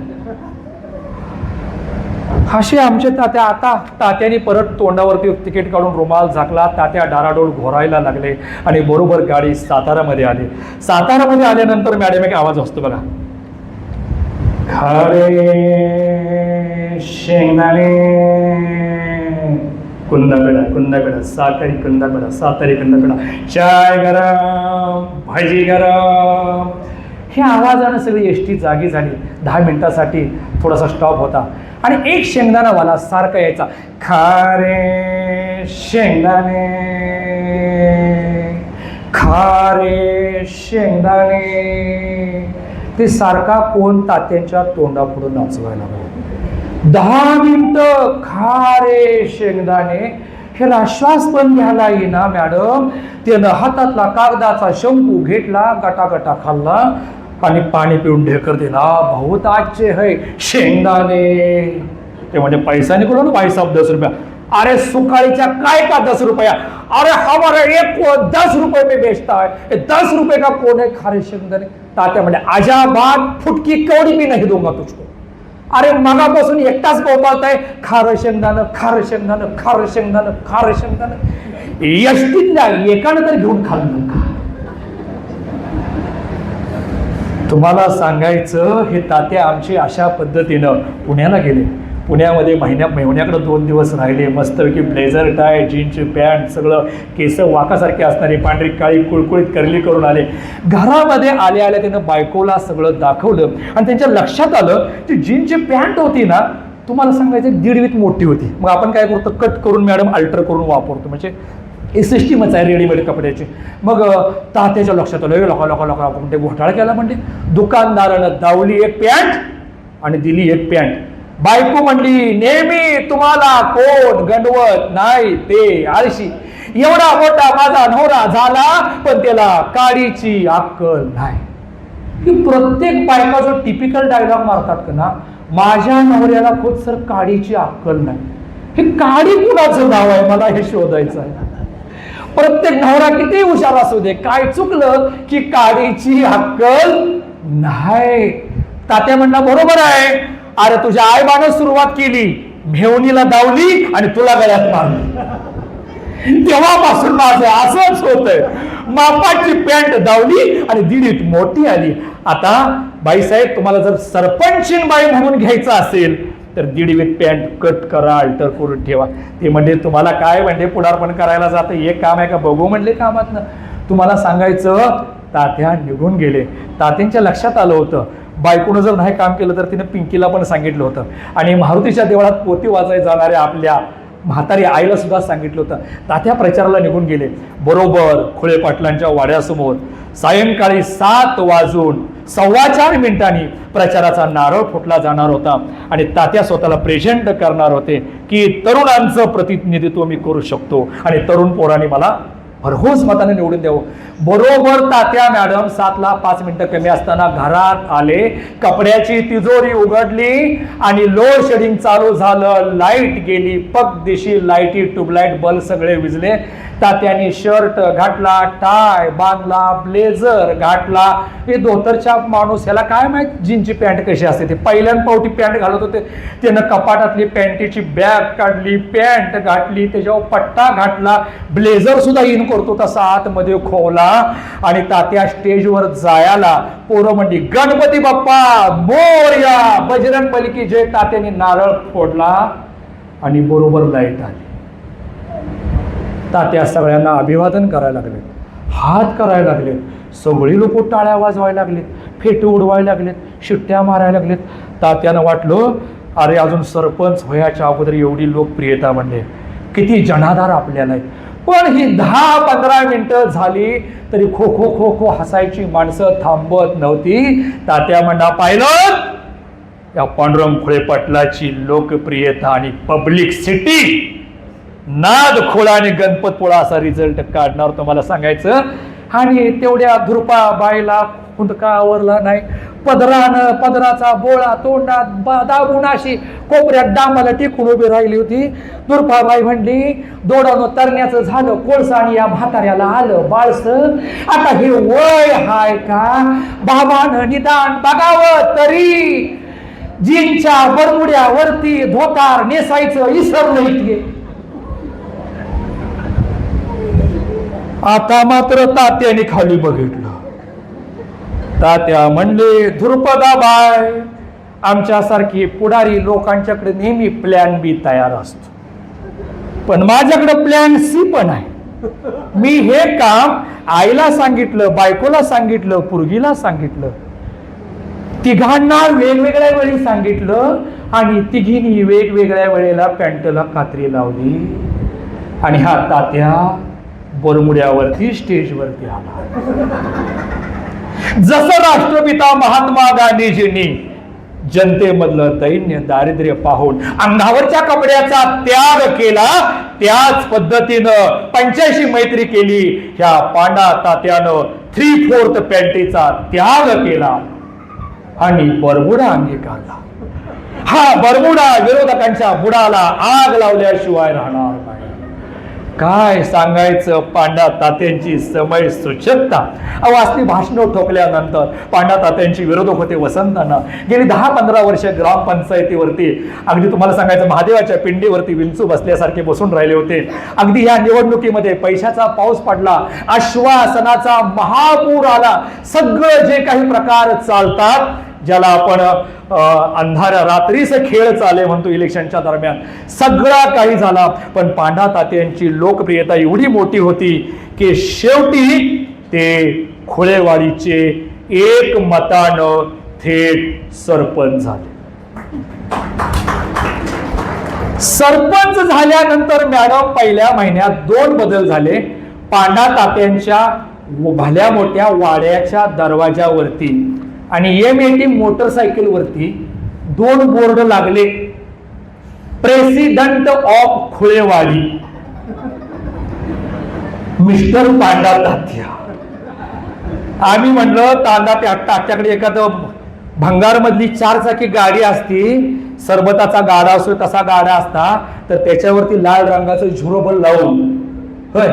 असे आमचे तात्या. आता तात्याने परत तोंडावरती तिकीट काढून रुमाल झाकला. तात्या डाराडोळ घोरायला लागले आणि बरोबर गाडी सातारामध्ये आली. सातारामध्ये आल्यानंतर मॅडम एक आवाज असतो बघा, खारे शेंगदाणे कुंदापेडा साखरी कुंदापेडा सातारी कुंदापेडा चाय गरम भाजी गरम. हे आवाजानं सगळी एसटी जागी झाली. 10 मिनिटासाठी थोडासा स्टॉप होता आणि एक शेंगदाणावाला सारखा यायचा, खारे शेंगदाणे खारे शेंगदाणे. ते सारखा कोण तात्यांच्या तोंडापुढं नाचवायला लागला. 10 मिनिटं खारे शेंगदाणे. हे आश्वास पण घ्यायला येईना मॅडम. त्यानं हातातला कागदाचा शंकू घेतला, गटागटा खाल्ला आणि पाणी पिऊन ढेकर दिला. बहुत आजचे है शेंगदाणे. ते म्हणजे पैसा निघून भाई साहब 10 रुपया. अरे सुकाळीच्या काय का 10 रुपया? अरे हमारा एक 10 रुपये में बेचता है. 10 रुपये का कौन है खारे शेंगदाणे? तात्या म्हणजे आजाबाद फुटकी कौडी भी नहीं दूंगा तुझको. अरे मगापासून एकटाच बोंबाळताय खारं शेंगदाणं खारं शेंगदाणं खारं शेंगदाणं खारं शेंगदाणं. एसटीतल्या एकानं तर घेऊन खाल्लं का? तुम्हाला सांगायचं हे तात्या आमचे अशा पद्धतीनं पुण्याला गेले. पुण्यामध्ये महिन्याकडे 2 दिवस राहिले. मस्तपैकी ब्लेझर टाय जीन्सची पॅन्ट सगळं केस वाकासारखे असणारी पांढरी काळी कुळकुळीत करली करून आले. घरामध्ये आल्या त्यानं बायकोला सगळं दाखवलं आणि त्यांच्या लक्षात आलं की जीन्सची पॅन्ट होती ना तुम्हाला सांगायचं 1.5 वीत मोठी होती. मग आपण काय करतो कट करून मॅडम अल्टर करून वापरतो म्हणजे सिस्टीमच आहे रेडीमेड कपड्याची. मग तात्याच्या लक्षात आलं लोका म्हणजे घोटाळा केला म्हणजे. दुकानदारानं दावली एक पॅन्ट आणि दिली एक पॅन्ट. बायको म्हणली नेहमी तुम्हाला कोट गंडवत नाही ते आळशी. एवढा मोठा माझा नवरा झाला पण त्याला काडीची अक्कल नाही. की प्रत्येक बायका जो टिपिकल डायलॉग मारतात का ना, माझ्या नवऱ्याला खुद सर काडीची अक्कल नाही. हे काडी कुणाचं नाव आहे मला हे शोधायचं आहे. प्रत्येक नवरा किती हुशार असू दे, काय चुकलं की काडीची अक्कल नाही. तात्या म्हणला बरोबर आहे, अरे तुझ्या आईबानं सुरुवात केली, मेवणीला दावली आणि तुला गळ्यात मारली. तेव्हापासून माझं असंच होतंय, मापाची पॅन्ट दावली आणि दीडीत मोठी आली. आता बाईसाहेब तुम्हाला जर सरपंचीन बाई म्हणून घ्यायचं असेल तर दीडवीत पॅन्ट कट करा, अल्टर करून ठेवा. ते म्हणजे तुम्हाला काय म्हणजे पुढारपण करायला जातं, एक काम आहे का बघू म्हणले कामातनं. तुम्हाला सांगायचं तात्या निघून गेले. तात्यांच्या लक्षात आलं होतं बायकोनं जर नाही काम केलं तर तिने पिंकीला पण सांगितलं होतं आणि मारुतीच्या देवळात पोती वाजायला जाणाऱ्या आपल्या म्हातारी आईला सुद्धा सांगितलं होतं. तात्या प्रचाराला निघून गेले. बरोबर खुळे पाटलांच्या वाड्यासमोर सायंकाळी 7 वाजून 4:15 प्रचाराचा नारळ फुटला जाणार होता आणि तात्या स्वतःला प्रेझेंट करणार होते की तरुणांचं प्रतिनिधित्व मी करू शकतो आणि तरुण पोरांनी मला भरघोस मताने निवडून द्यावं. बरोबर तात्या मॅडम 7ला 5 मिनिटं कमी असताना घरात आले. कपड्याची तिजोरी उघडली आणि लोड शेडिंग चालू झालं. लाईट गेली, पगदिशी लाईटी, ट्यूबलाईट, बल्ब सगळे विजले. तात्याने शर्ट घातला, टाय बांधला, ब्लेझर घातला. हे धोतरच्या माणूस ह्याला काय माहित जीनची पॅन्ट कशी असते. ते पहिल्यांदा पावटी पॅन्ट घालत होते. त्यानं कपाटातली पॅन्टीची बॅग काढली, पॅन्ट घातली, त्याच्यावर पट्टा घातला, ब्लेझर सुद्धा इन करतो तसा आतमध्ये खोवला आणि तात्या स्टेजवर जायला पोरं म्हणली गणपती बाप्पा मोरया, बजरंग बली की जय. तात्याने नारळ फोडला आणि बरोबर लाईट आली. तात्या सगळ्यांना अभिवादन करायला लागले, हात करायला लागलेत. सगळी लोक टाळ्या वाजवायला लागलेत, फेटे उडवायला लागलेत, शिट्ट्या मारायला लागलेत. तात्यानं वाटलं अरे अजून सरपंच व्हायच्या अगोदर एवढी लोकप्रियता म्हणले, किती जनाधार आपल्याला आहे. पण ही 10-15 मिनिटं झाली तरी खो खो खो खो हसायची माणसं थांबत नव्हती. तात्या म्हणा पाहिलं या पांडुरंग खुळे पाटलाची लोकप्रियता आणि पब्लिक सिटी नाद खोळा आणि गणपतपुळा असा रिझल्ट काढणार तुम्हाला सांगायचं. आणि तेवढ्या धुरपा बाईला खुंदका आवरला नाही. पदराचा बोळा तोंडात दाबून अशी कोपऱ्यात डामाला टिकून उभी राहिली होती. दुर्पाबाई म्हणली दोडानं तरण्याचं झालं कोळसा आणि या म्हाताऱ्याला आलं बाळस. आता हे वय हाय का बाबानं निदान बघावं तरी जीनच्या बरमुड्यावरती धोतार नेसायचं इसरलं इतके. आता मात्र तात्याने खाली बघितलं. तात्या म्हणले धुरपदाबाई आमच्यासारखी पुढारी लोकांच्याकडे नेहमी प्लॅन बी तयार असतो, पण माझ्याकडे प्लॅन सी पण आहे. मी हे काम आईला सांगितलं, बायकोला सांगितलं, पुरगीला सांगितलं, तिघांना वेगवेगळ्या वेळी सांगितलं आणि तिघींनी वेगवेगळ्या वेळेला पॅन्टला कात्री लावली. आणि हा तात्या बरमुड्यावरती स्टेजवरती आला. जसं राष्ट्रपिता महात्मा गांधीजींनी जनतेमधलं दैन्य दारिद्र्य पाहून अंगावरच्या कपड्याचा त्याग केला, त्याच पद्धतीनं 85 मैत्री केली. ह्या पांडा तात्यानं 3/4 पॅन्टीचा त्याग केला आणि बरमुडा अंगीकारला. हा बरमुडा विरोधकांच्या बुडाला आग लावल्याशिवाय राहणार नाही. काय सांगायचं पांडा तात्यांची समय सूचकता. असली भाषणं ठोकल्यानंतर पांडा तात्यांची विरोधक होते वसंतांना. गेली 10-15 वर्ष ग्रामपंचायतीवरती अगदी तुम्हाला सांगायचं महादेवाच्या पिंडीवरती विंचू बसल्यासारखे बसून राहिले होते. अगदी या निवडणुकीमध्ये पैशाचा पाऊस पडला, आश्वासनाचा महापूर आला. सगळं जे काही प्रकार चालतात ज्याला आपण अंधाऱ्या रात्रीचे खेळ चाले म्हणतो इलेक्शनच्या दरम्यान, सगळा काही झाला. पण पांडा तात्यांची लोकप्रियता एवढी मोठी होती की शेवटी ते खुळेवाडीचे 1 मतानं थेट सरपंच झाले. सरपंच झाल्यानंतर मॅडम पहिल्या महिन्यात 2 बदल झाले. पांडा तात्यांच्या भल्या मोठ्या वाड्याच्या दरवाजावरती आणि M80 मोटरसायकलवरती 2 बोर्ड लागले. प्रेसिडेंट ऑफ खुळेवाडी मिस्टर पांडा तात्या. आम्ही म्हणलं तात्याकडे एखादं भंगार मधली 4 चाकी गाडी असती, सरबताचा गाडा असतो तसा गाडा असता तर त्याच्यावरती लाल रंगाचं झुरोबल लावून होय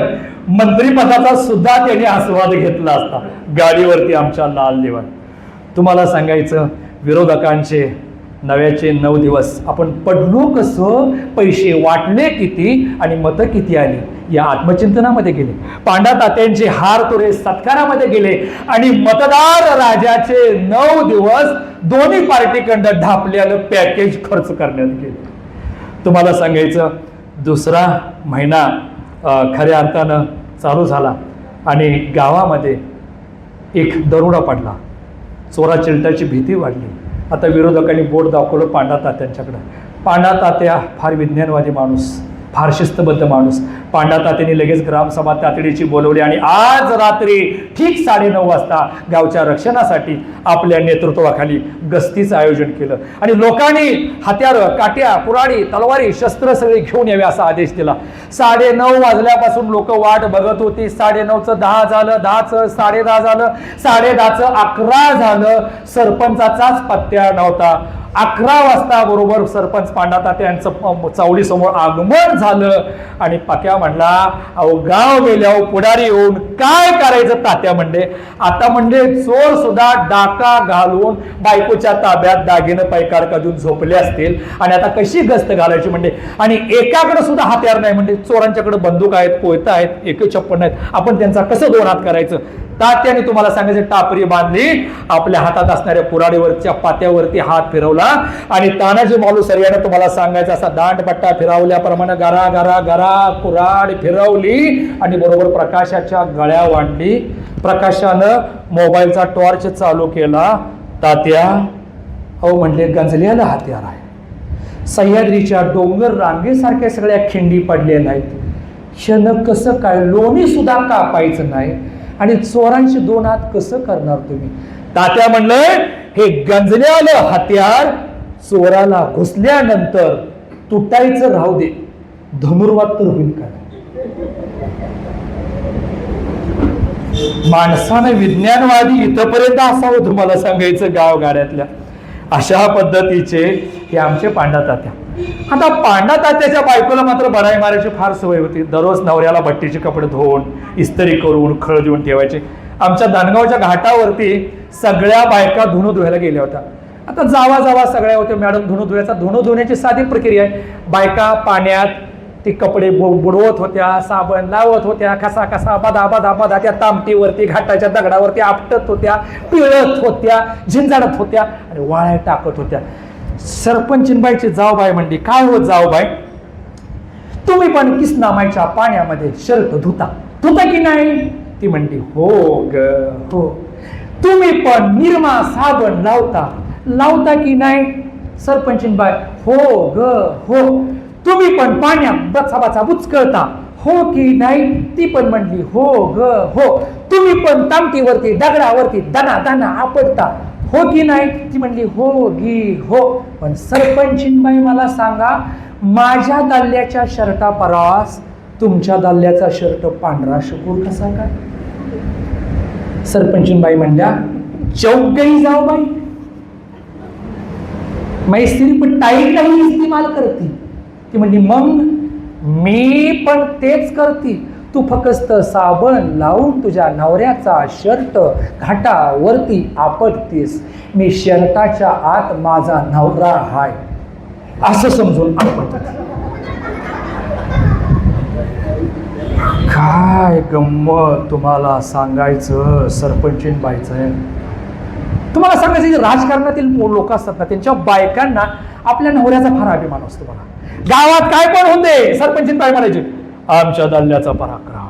मंत्रिपदाचा सुद्धा त्यांनी आस्वाद घेतला असता. गाडीवरती आमच्या लाल दिवा. तुम्हाला सांगायचं, विरोधकांचे नव्याचे 9 दिवस आपण पडलो कसं, पैसे वाटले किती आणि मतं किती आली या आत्मचिंतनामध्ये गेले. पांडा तात्यांचे हार तुरे सत्कारामध्ये गेले आणि मतदार राजाचे 9 दिवस दोन्ही पार्टीकडं ढापल्यानं पॅकेज खर्च करण्यात गेले. तुम्हाला सांगायचं, दुसरा महिना खऱ्या अर्थानं चालू झाला आणि गावामध्ये एक दरोडा पडला. चोरा चिलटाची भीती वाढली. आता विरोधकांनी बोट दाखवलं पांडा तात्यांच्याकडं. पांडा तात्या फार विज्ञानवादी माणूस, फार शिस्तबद्ध माणूस. पांडा तात्यांनी लगेच ग्रामसभा तातडीची बोलवली आणि आज रात्री ठीक 9:30 वाजता गावच्या रक्षणासाठी आपल्या नेतृत्वाखाली गस्तीचं आयोजन केलं आणि लोकांनी हत्यारं, काट्या, कुऱ्हाडी, तलवारी, शस्त्र सगळे घेऊन यावे असा आदेश दिला. 9:30 वाजल्यापासून लोक वाट बघत होती. 9:30चं 10 झालं, 10चं 10:30 झालं, 10:30चं 11 झालं. सरपंचाचाच पत्त्या नव्हता. 11 वाजता बरोबर सरपंच पांडा तात्यांचं चावडी समोर आगमन झालं आणि पक्या म्हणला, अहो गाव गेल्यावर पुढारी येऊन काय करायचं तात्या म्हणले. आता म्हणजे चोर सुद्धा डाका घालून बायकोच्या ताब्यात दागिनं पैकार काढून झोपले असतील आणि आता कशी गस्त घालायची म्हणते. आणि एकाकडे सुद्धा हत्यार नाही म्हणजे चोरांच्याकडे बंदूक आहेत, कोयता आहेत, एक छप्पन आहेत. आपण त्यांचा कसं 2 हात करायचं. तात्याने तुम्हाला सांगायचं टापरी बांधली, आपल्या हातात असणाऱ्या कुऱ्हाडीवरच्या पात्यावरती हात फिरवला आणि तानाजी मालुसरे याने तुम्हाला सांगायचं असा दांडपट्टा फिरवल्याप्रमाणे गरा गरा गरा कुऱ्हाड फिरवली आणि बरोबर प्रकाशाच्या गळ्या वाढली. प्रकाशानं मोबाईलचा टॉर्च चालू केला. तात्या, अहो म्हणले, गंजल्याला हत्यार आहे. सह्याद्रीच्या डोंगर रांगेसारख्या सगळ्या खिंडी पडलेल्या आहेत. क्षण कसं काय, लोणी सुद्धा कापायचं नाही आणि चोरांशी 2 हात कसं करणार तुम्ही. तात्या म्हणलं, हे गंजल्यालं हत्यार चोराला घुसल्यानंतर तुटायचं राहू दे, धनुर्वात तर होईल का. माणसानं विज्ञानवादी इथपर्यंत असावं तुम्हाला सांगायचं गावगाड्यातल्या. अशा पद्धतीचे हे आमचे पांडा तात्या. आता पांडा तात्याच्या बायकोला मात्र बराई मारायची फार सवय होती. दररोज नवऱ्याला भट्टीचे कपडे धुवून इस्त्री करून खळ देऊन ठेवायचे. आमच्या दानगावच्या घाटावरती सगळ्या बायका धुणं धुवायला गेल्या होत्या. आता जावा जावा सगळ्या होत्या, मॅडम धुणं धुवायचा. धुणं धुण्याची साधी प्रक्रिया आहे. बायका पाण्यात ते कपडे बुडवत होत्या, साबण लावत होत्या, कसा कसा बदा बदा बदा त्या तामटीवरती घाटाच्या दगडावरती आपटत होत्या, पिळत होत्या, झिंजाडत होत्या आणि वाळ्या टाकत होत्या. सरपंचीनबाईची जाऊबाई म्हणली, काय हो जाऊबाई, तुम्ही पण किसनामाईच्या पाण्यामध्ये शर्ट धुता की नाही. ती म्हणली, हो ग हो. तुम्ही पण निरमा साबण लावता की नाही. सरपंचीनबाई, हो ग हो. तुम्ही पण पाण्यात बचाबाचा बुचकळता हो की नाही. ती पण म्हणली, हो ग हो. तुम्ही पण तामटीवरती दगडावरती दाना दाना आपडता हो की नाही. ती म्हणली, हो गी हो. पण सरपंचीनबाई, मला सांगा, माझ्या दाल्ल्याच्या शर्टा परास तुमच्या दाल्ल्याचा शर्ट पांढरा शुकूर कसा काय. सरपंचीनबाई म्हणल्या, चौक गई जाऊ बाई, मै सिर्फ टाईट काही इस्तेमाल करती. ती म्हणली, मग मी पण तेच करती. तू फक्त साबण लावून तुझ्या नवऱ्याचा शर्ट घाटावरती आपटतीस. मी शर्टाच्या आत माझा नवरा हाय असं समजून आपटत. काय गंमत तुम्हाला सांगायचं सरपंचीनबाईचं. तुम्हाला सांगायचं, राजकारणातील लोक असतात ना, त्यांच्या बायकांना आपल्या नवऱ्याचा फार अभिमान असतो. बघा, गावात काय पण होते, सरपंचीनबाई म्हणायचे, आमच्या दाल्ल्याचा पराक्रम.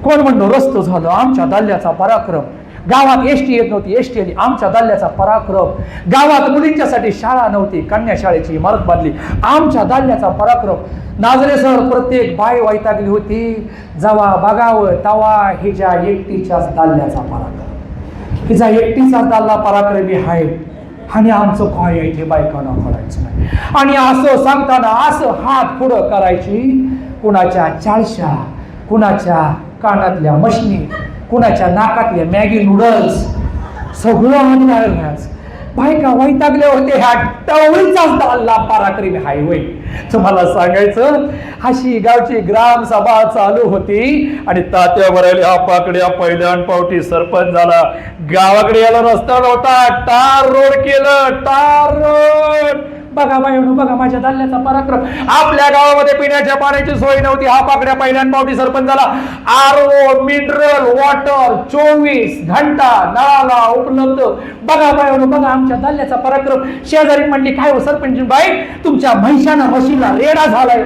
कोण म्हणतो रस्तो झालं, आमच्या दाल्ल्याचा पराक्रम. गावात एसटी येत नव्हती, एसटी आली, आमच्या दाल्ल्याचा पराक्रम. गावात मुलींच्यासाठी शाळा नव्हती, कन्या शाळेची इमारत बांधली, आमच्या दाल्ल्याचा पराक्रम. नाजरेसर प्रत्येक बाई वैतागली होती. जवा बघावं तवा हिच्या एकटीच्याच दाल्ल्याचा पराक्रम. हिचा एकटीचा दाल्ला पराक्रमी आहे आणि आमचं काय आहे ते बायकांना कळायचं नाही. आणि असं सांगताना असं हात पुढं करायची. कुणाच्या चाळशा, कुणाच्या कानातल्या मशनी, कुणाच्या नाकातल्या मॅगी नूडल्स, सगळं आणण्यास बायका वैतागल्या होते ह्या टवळीचाच दाल्ला पराक्रमी हायवे. तुम्हाला सांगायचं, अशी गावची ग्रामसभा चालू होती आणि तात्या बरायला हा पाकड्या पहिल्यान पावटी सरपंच झाला. गावाकडे याला रस्ता नव्हता, टार रोड केलं, टार रोड. बघा बायनो, बघा माझ्या दाल्ल्याचा पराक्रम. आपल्या गावामध्ये पिण्याच्या पाण्याची सोय नव्हती, हा पाकड्या पहिल्यान पावटी सरपंच झाला. आरओ मिनरल वॉटर 24 घंटा नळाला उपलब्ध. बघा बायनो, बघा आमच्या दाल्ल्याचा पराक्रम. शेजारी म्हणली, काय हो सरपंच बाई, तुमच्या म्हैशानं म्हशीला रेडा झालाय.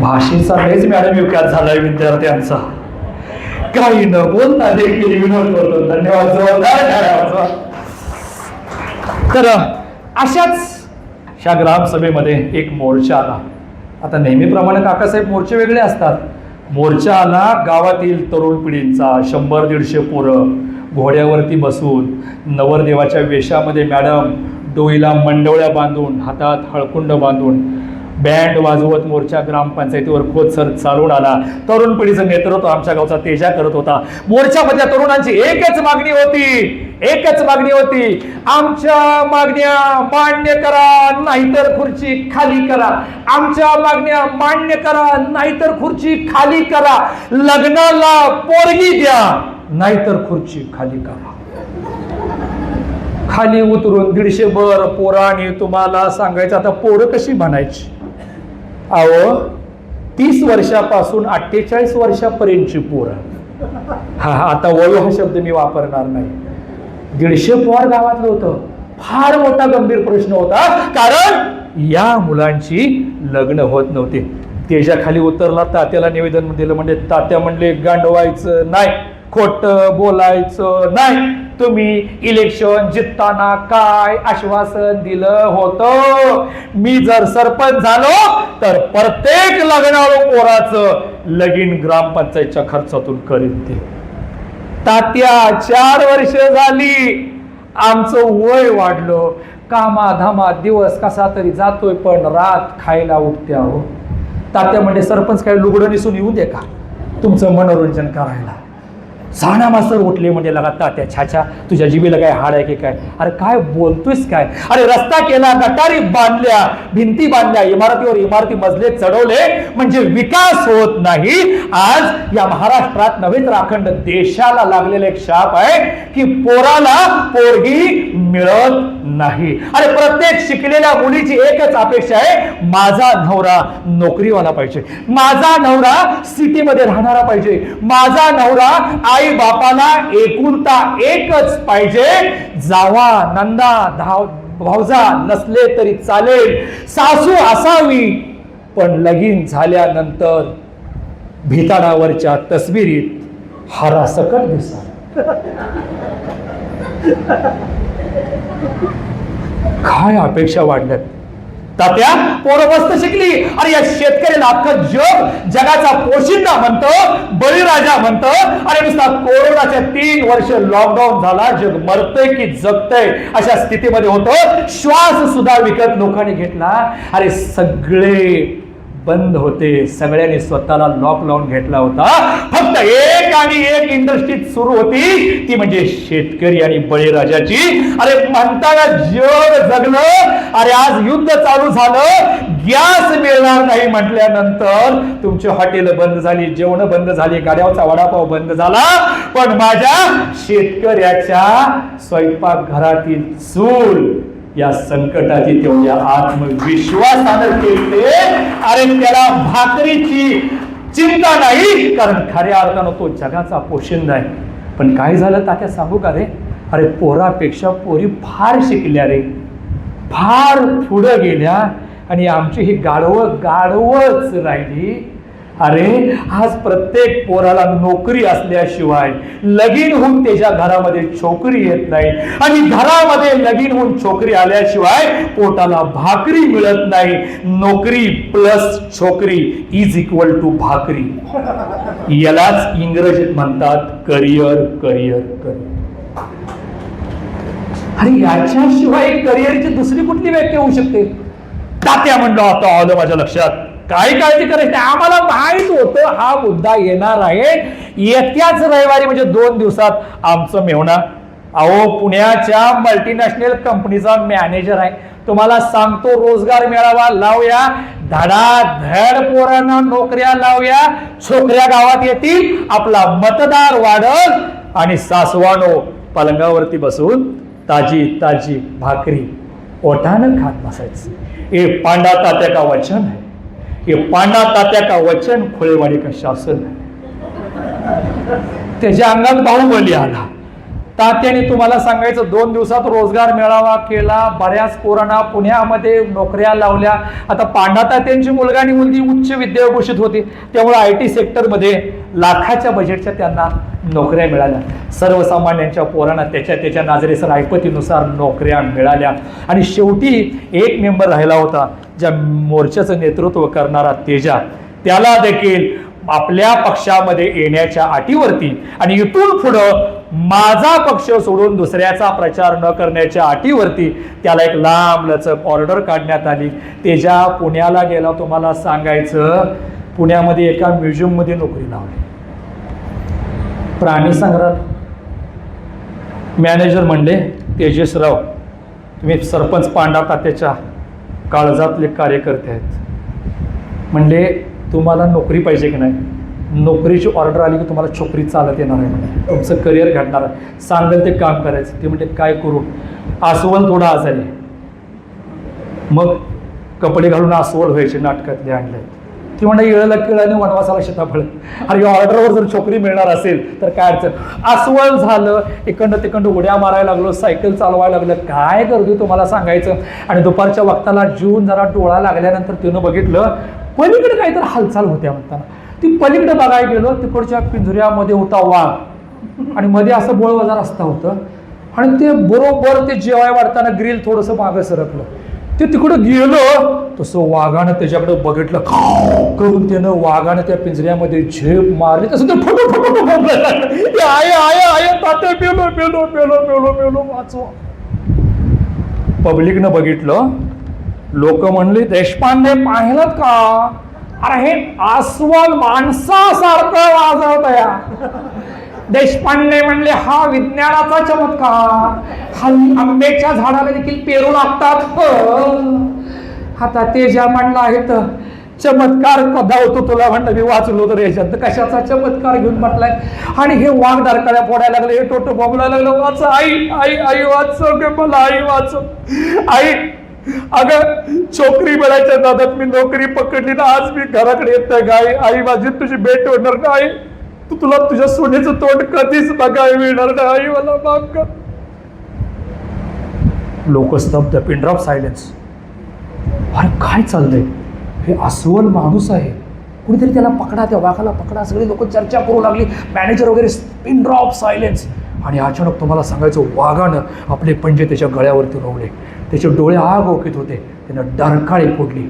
भाषेचा लयच मॅडम विकास झालाय विद्यार्थ्यांचा. काही न बोलता देखील विनोद करतो. धन्यवाद, जोरदार. तर अशाच ह्या ग्रामसभेमध्ये एक मोर्चा आला. आता नेहमीप्रमाणे काकासाहेब मोर्चे वेगळे असतात. मोर्चा आला गावातील तरुण पिढींचा. 100-150 पोरं घोड्यावरती बसून नवरदेवाच्या वेशामध्ये मॅडम डोईला मंडवळ्या बांधून, हातात हळकुंड बांधून, बँड वाजवत मोर्चा ग्रामपंचायतीवर खोदसर चालून आला. तरुण पिढीचं नेतृत्व आमच्या गावचा तेजा करत होता. मोर्चामधल्या तरुणांची एकच मागणी होती, आमच्या मागण्या मान्य करा नाहीतर खुर्ची खाली करा. आमच्या मागण्या मान्य करा नाहीतर खुर्ची खाली करा. लग्नाला पोरगी द्या नाहीतर खुर्ची खाली करा. खाली उतरून 150 पोरांनी तुम्हाला सांगायचं. आता पोरं कशी म्हणायची? अहो 30 वर्षापासून 48 वर्षापर्यंतची पोरं. हा आता वय हा शब्द मी वापरणार नाही. 150 पोर गावातलं होतं. फार मोठा गंभीर प्रश्न होता, कारण या मुलांची लग्न होत नव्हती. त्याच्या खाली उतरला, तात्याला निवेदन दिलं. म्हणजे तात्या म्हणले, गांडवायचं नाही, खोटं बोलायचं नाही. तुम्ही इलेक्शन जिंकताना काय आश्वासन दिलं होतं? मी जर सरपंच झालो तर प्रत्येक लग्नाळू पोराचं लगीन ग्रामपंचायतच्या खर्चातून करीन ते. तात्या 4 वर्ष झाली, आमचं वय वाढलं, कामाधामा दिवस कसा तरी जातोय, पण रात खायला उठत्या हो. तात्या म्हणजे सरपंच काय लुगडं निसून येऊ दे का तुमचं मनोरंजन करायला? साना मास्तर उठले म्हणजे लगा तात्या, छाछा तुझ्या जिभेला काय हाड आहे की काय? अरे काय बोलतोयस काय? अरे रस्ता केला, गटारी बांधल्या, भिंती बांधल्या, इमारतीवर इमारती मजले चढवले, म्हणजे विकास होत नाही. आज या महाराष्ट्रात नव्हे तर अखंड देशाला लागलेला एक शाप आहे की पोराला पोरगी मिळत नाही. अरे प्रत्येक शिकलेल्या मुलीची एकच अपेक्षा आहे, माझा नवरा नोकरीवाला पाहिजे, माझा नवरा सिटीमध्ये राहणारा पाहिजे, माझा नवरा आई बापाला एकुलता एकच पाहिजे. जावा नंदा भावजा नसले तरी चालेल, सासू असावी पण लगीन झाल्यानंतर भिताडावरच्या तस्बिरीत हारासकट दिसा. काय अपेक्षा वाढल्यात? तात्या पोरं मस्त शिकली. अरे या शेतकऱ्याला अख्खं जग जगाचा पोशिंदा म्हणतं, बळीराजा म्हणतं. अरे नुसता कोरोनाच्या 3 वर्ष लॉकडाऊन झाला, जग मरतय की जगतय अशा स्थितीमध्ये होतं. श्वास सुद्धा विकत लोकांनी घेतला. अरे सगळे बंद होते, सगळ्यांनी स्वतःला लॉक लावून घेतला होता. फक्त एक आणि एक इंडस्ट्री सुरू होती, ती म्हणजे शेतकरी आणि बळीराजाची. अरे म्हणताना जग जगलं. अरे आज युद्ध चालू झालं, गॅस मिळणार नाही म्हटल्यानंतर तुमची हॉटेल बंद झाली, जेवण बंद झाली, गाड्यावरचा वडापाव बंद झाला, पण माझ्या शेतकऱ्याच्या स्वयंपाक घरातील चूल या संकटाची तेवढ्या आत्मविश्वासानं केले. अरे त्याला भाकरीची चिंता नाही, कारण खऱ्या अर्थानं तो जगाचा पोशिंदा आहे. पण काय झालं तात्या सांगू का रे? अरे पोरापेक्षा पोरी फार शिकल्या रे, फार पुढं गेल्या, आणि आमची ही गाढवच राहिली. अरे आज प्रत्येक पोराला नोकरी असल्याशिवाय लगीन होऊन त्याच्या घरामध्ये छोकरी येत नाही, आणि घरामध्ये लगीन होऊन छोकरी आल्याशिवाय पोटाला भाकरी मिळत नाही. नोकरी प्लस छोकरी इज इक्वल टू भाकरी. यालाच इंग्रजीत म्हणतात करिअर. Career career. अरे याच्याशिवाय करिअरची दुसरी कुठली व्याख्या होऊ शकते? तात्या म्हणलं आता आलं माझ्या लक्षात, काय काळजी करायची, आम्हाला माहित होतं हा मुद्दा येणार आहे. येत्याच रविवारी म्हणजे 2 दिवसात आमचं मेहुणा, अहो पुण्याच्या मल्टीनॅशनल कंपनीचा मॅनेजर आहे. तुम्हाला सांगतो रोजगार मेळावा लावूया, धडाधड पोरांना नोकऱ्या लावूया, छोकऱ्या गावात येतील, आपला मतदार वाढल आणि सासवानो पलंगावरती बसून ताजी ताजी भाकरी ओठानं खात बसायचं. हे पांडा तात्या का वचन है, हे पांडा तात्या का वचन, खुळेवाडी का शासन है. त्याच्या अंगात बाहुबली आला. तात्याने तुम्हाला सांगायचं 2 दिवसात रोजगार मेळावा केला, बऱ्याच पोरांना पुण्यामध्ये नोकऱ्या लावल्या. आता पांडा तात्यांची मुलगा आणि मुलगी उच्च विद्याभूषित होती, त्यामुळे IT सेक्टरमध्ये लाखाच्या बजेटच्या त्यांना नोकऱ्या मिळाल्या. सर्वसामान्यांच्या पोरांना त्याच्या नाजरेसर ऐपतीनुसार नोकऱ्या मिळाल्या. आणि शेवटी एक मेंबर राहिला होता, ज्या मोर्चाचं नेतृत्व करणारा तेजा, त्याला देखील आपल्या पक्षामध्ये येण्याच्या अटीवरती आणि इथून पुढं माझा पक्ष सोडून दुसऱ्याचा प्रचार न करण्याच्या अटीवरती त्याला एक लांब लचक ऑर्डर काढण्यात आली. तेजा पुण्याला गेला. तुम्हाला सांगायचं, पुण्यामध्ये एका म्युझियममध्ये नोकरी लावली. प्राणी संग्रहालय. मॅनेजर म्हणले, तेजसराव तुम्ही सरपंच पांडा तात्याच्या काळजातले कार्यकर्ते आहेत. म्हणले तुम्हाला नोकरी पाहिजे की नाही? नोकरीची ऑर्डर आली की तुम्हाला छोकरी चालत येणार आहे, म्हणजे तुमचं करिअर घडणार आहे, सांगेल ते काम करायचं. ते म्हणजे काय करू, अस्वल थोडा आजारी, मग कपडे घालून अस्वल व्हायचे नाटकातले आणले. ती म्हणजे येळाला केळाने वनवासाला सीताफळ. आणि ऑर्डरवर जर छोकरी मिळणार असेल तर काय अडचण. अस्वल झालं, इकडं तिकडं उड्या मारायला लागलो, सायकल चालवायला लागलं, काय करतो तुम्हाला सांगायचं. आणि दुपारच्या वक्ताला जून जरा डोळा लागल्यानंतर तिनं बघितलं पलीकडे काहीतरी हालचाल होत्या. म्हणताना ती पलीकडे बघायला गेलो, तिकडच्या पिंजऱ्यामध्ये होता वाघ आणि मध्ये असं बोळवजा रस्ता होतं. आणि ते बरोबर ते जेवाय वाढताना ग्रिल थोडंसं मागं सरकलं. ते तिकडं गेलो, तसं वाघानं त्याच्याकडे बघितलं करून, त्यानं वाघानं त्या पिंजऱ्यामध्ये झेप मारली. तसं ते फोटो आय आय आय तात्या पेलो पेलो पेलो पेलो पेलो वाचवा. पब्लिकनं बघितलं, लोक म्हणले देशपांडे पाहिलं का, अरे हे अस्वल माणसासारखं वाजवत या. देशपांडे म्हणले हा विज्ञानाचा चमत्कार, हल्ली आंब्याच्या झाडाला देखील पेरू लागतात. आता तेजा म्हणला आहे तर चमत्कार कदा होतो तुला म्हणलं, मी वाचलो तर याच्यात कशाचा चमत्कार घेऊन म्हटलाय. आणि हे वाघ डरकाळ्या फोडायला लागले, हे टोटो बोंबलायला लागलं, वाच आई आई आई वाचव गे मला, आई वाचव आई. अगं छोकरी मिळायच्या दादात मी नोकरी पकडली ना, आज मी घराकडे येत नाही गाई. आई माझी तुझी भेट होणार नाही, तुला तुझ्या सोन्याचं तोंड कधीच बघायला मिळणार नाही, मला माफ कर. लोक स्तब्ध, पिन ड्रॉप सायलेन्स. अरे काय चाललंय, हे अस्वल माणूस आहे, कुणीतरी त्याला पकडा, त्या वाघाला पकडा. सगळे लोक चर्चा करू लागली, मॅनेजर वगैरे. Pin drop silence. आणि अचानक तुम्हाला सांगायचं, वाघानं आपले पंजे त्याच्या गळ्यावरती रोवले, त्याचे डोळे आग ओकीत होते, त्यानं डरकाळी फोडली.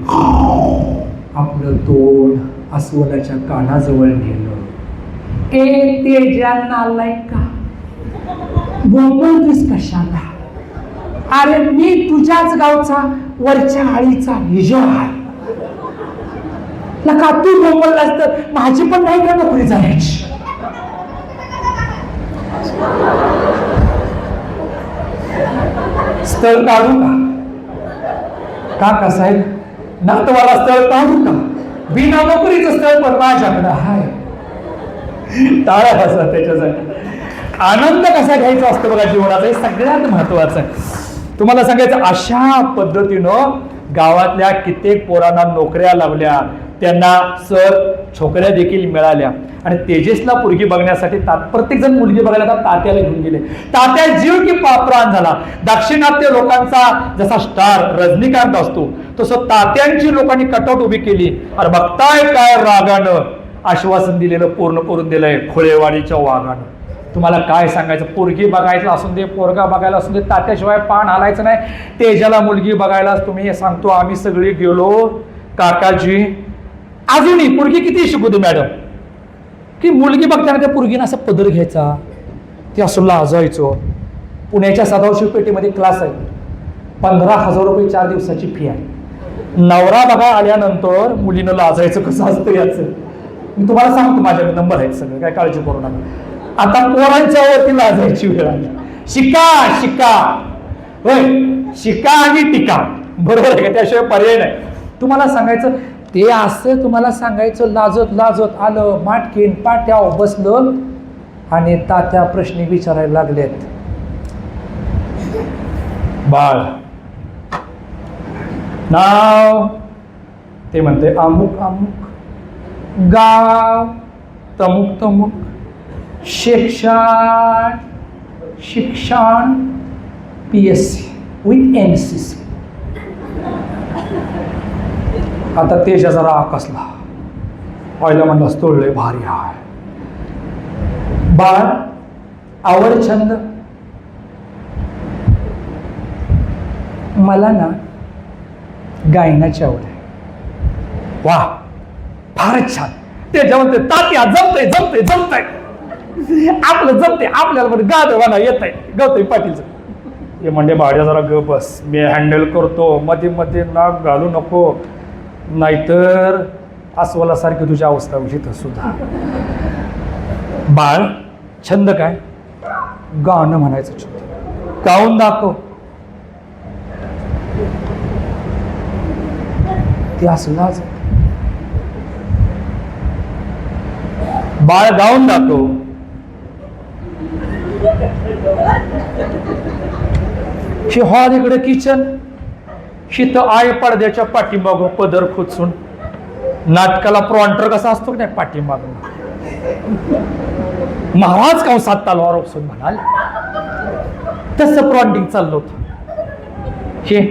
आपलं तोंड अस्वलाच्या कानाजवळ नेलं. ए तेजा नालायका, बोंबलतोस कशाला? अरे मी तुझ्याच गावचा वरच्या आळीचा हिजो आहे. नका तू बोंबललास तर माझी पण नाही का नोकरी जायची. स्थळ काढू का कसं आहे ना, तुम्हाला स्थळ काढू का? बिना नोकरीचं स्थळ पण माझ्याकडं आहे. टाळा कसा त्याच्यासाठी आनंद कसा घ्यायचा असतो बघा जीवनाचा, हे सगळ्यात महत्वाचं. तुम्हाला सांगायचं, अशा पद्धतीनं गावातल्या कित्येक पोरांना नोकऱ्या लावल्या, त्यांना सर छोकऱ्या देखील मिळाल्या. आणि तेजसला पोरगी बघण्यासाठी प्रत्येक जण मुलगी बघायला तात्याला घेऊन गेले. तात्या जीव की प्राण झाला. दाक्षिणात्य लोकांचा जसा स्टार रजनीकांत असतो तसं तात्यांची लोकांनी कटआउट उभी केली. अरे बघताय काय रागानं आश्वासन दिलेलं पूर्ण करून दिलंय खुळेवाडीच्या वाघानं. तुम्हाला काय सांगायचं, पोरगी बघायचं असून दे, पोरगा बघायला असून दे, तात्याशिवाय पान हालायचं नाही. तेजाला मुलगी बघायला तुम्ही सांगतो, आम्ही सगळी गेलो. काकाजी अजूनही पोरगी किती शिकू दे मॅडम, की मुलगी बघताना त्या पोरगीनं असा पदर घ्यायचा, ते असं लाजायचं. पुण्याच्या सदाशिव पेठेमध्ये क्लास आहे. 15,000 रुपये 4 दिवसाची फी आहे. नवरा बघा आल्यानंतर मुलीनं लाजायचं कसं असतं याचं मी तुम्हाला सांगतो. माझ्याकडे नंबर आहेत सगळं, काय काळजी करू नका. आता पोरांच्या वरती लाजायची वेळ आली. शिका शिका, होय शिका आणि टिका, बरोबर आहे का? त्याशिवाय पर्याय नाही. तुम्हाला सांगायचं ते असं, तुम्हाला सांगायचं लाजत लाजत आलं, माटकीन पाट्यावर बसलं आणि तात्या प्रश्न विचारायला लागलेत. बाळ नाव? ते म्हणते अमुक अमुक. गाव? तमुक तमुक. शिक्षण? शिक्षण PSC विथ NCC. आता तेजा जरा आकसला. पहिला म्हणला तोडले भारी आहे. बाळ आवड छंद? मला ना गायनाची आवड आहे. वा फारच छान. त्याच्या म्हणते तात्या जमतंय जमतंय जमतंय, आपलं जमते, आपल्याला पण गाणं म्हणा येत आहे. गौतमी पाटीलचं हे म्हणजे भाड्या जरा ग बस, मी हँडल करतो, मध्ये मध्ये नाक घालू नको, नाहीतर अस्वलासारखी तुझी अवस्था होईल सुद्धा. बाळ छंद काय? गाणं म्हणायचं छंद. गाऊन दाखव. ते असलाच बाळ गाऊन दाखव. हे हॉल इकडे किचन, शीत आय पडद्याच्या पाठीमागून पदर खोचून नाटकाला प्रॉन्टर कसा असतो की नाही पाठीमागून महाराज कंसात तलवार उपसून म्हणाल तसं प्रॉन्टिंग चाललं होतं. हे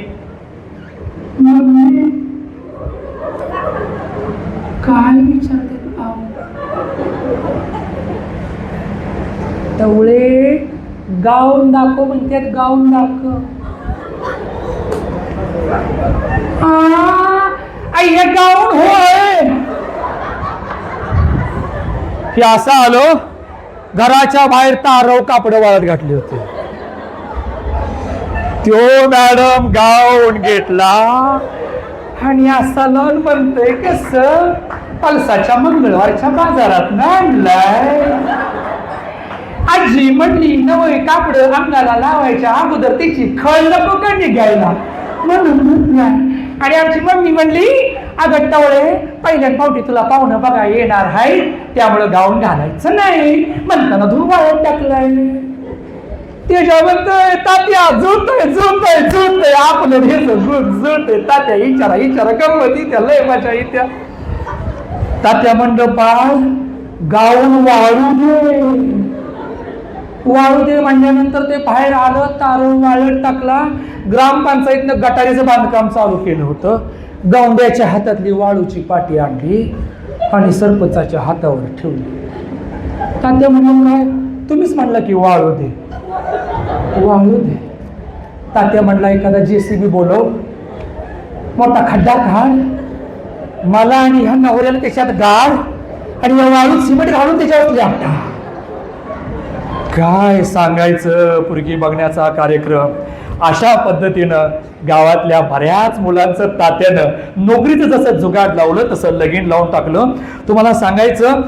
काय विचारते तेवढे गाऊन दाखव म्हणतात. गाऊन दाखव. हे गाऊन होय. हे असं आलो, घराच्या बाहेर तारव कापड वाळत घातले होते. तो मॅडम गाऊन घेतला आणि असा लॉन म्हणतोय कस पलसाच्या मंगळवारच्या बाजारात ना आणलाय. आजी म्हणली नवं कापड अंगाला लावायच्या अगोदर त्याची खळ नको का निघायला म्हणून म्हटलं. आणि आमची मम्मी म्हणली अगं टवळे पहिल्या पावटी तुला पाहुणं बघा येणार आहे, त्यामुळं गाऊन घालायचं नाही म्हणताना धुवाळ्यात टाकलाय. त्याच्या म्हणतोय तात्या जुळतोय जुळतोय जुळतोय आपलं हे जुळतोय. तात्या इचारा इचारा गमती त्या लय मजा येत्या. तात्या म्हणलं बाळ गाऊन वाळू दे. वाळू दे म्हणल्यानंतर ते बाहेर आलं, तारून वाळत टाकला. ग्रामपंचायतीनं गटारीचं बांधकाम चालू केलं होतं. गौंड्याच्या हातातली वाळूची पाटी आणली आणि सरपंचाच्या हातावर ठेवली. तात्या म्हणून काय तुम्हीच म्हणला की वाळू दे वाळू दे. तात्या म्हणला एखादा JCB बोलव, मोठा खड्डा काढ, मला आणि ह्या नवऱ्याला त्याच्यात गाड आणि या वाळूत सिमेंट घालून त्याच्यावर लाटा. काय सांगायचं पुरगी बघण्याचा कार्यक्रम. अशा पद्धतीनं गावातल्या बऱ्याच मुलांचं तात्यानं नोकरीचं जसं जुगाड लावलं तसं लगीन लावून टाकलं. तुम्हाला सांगायचं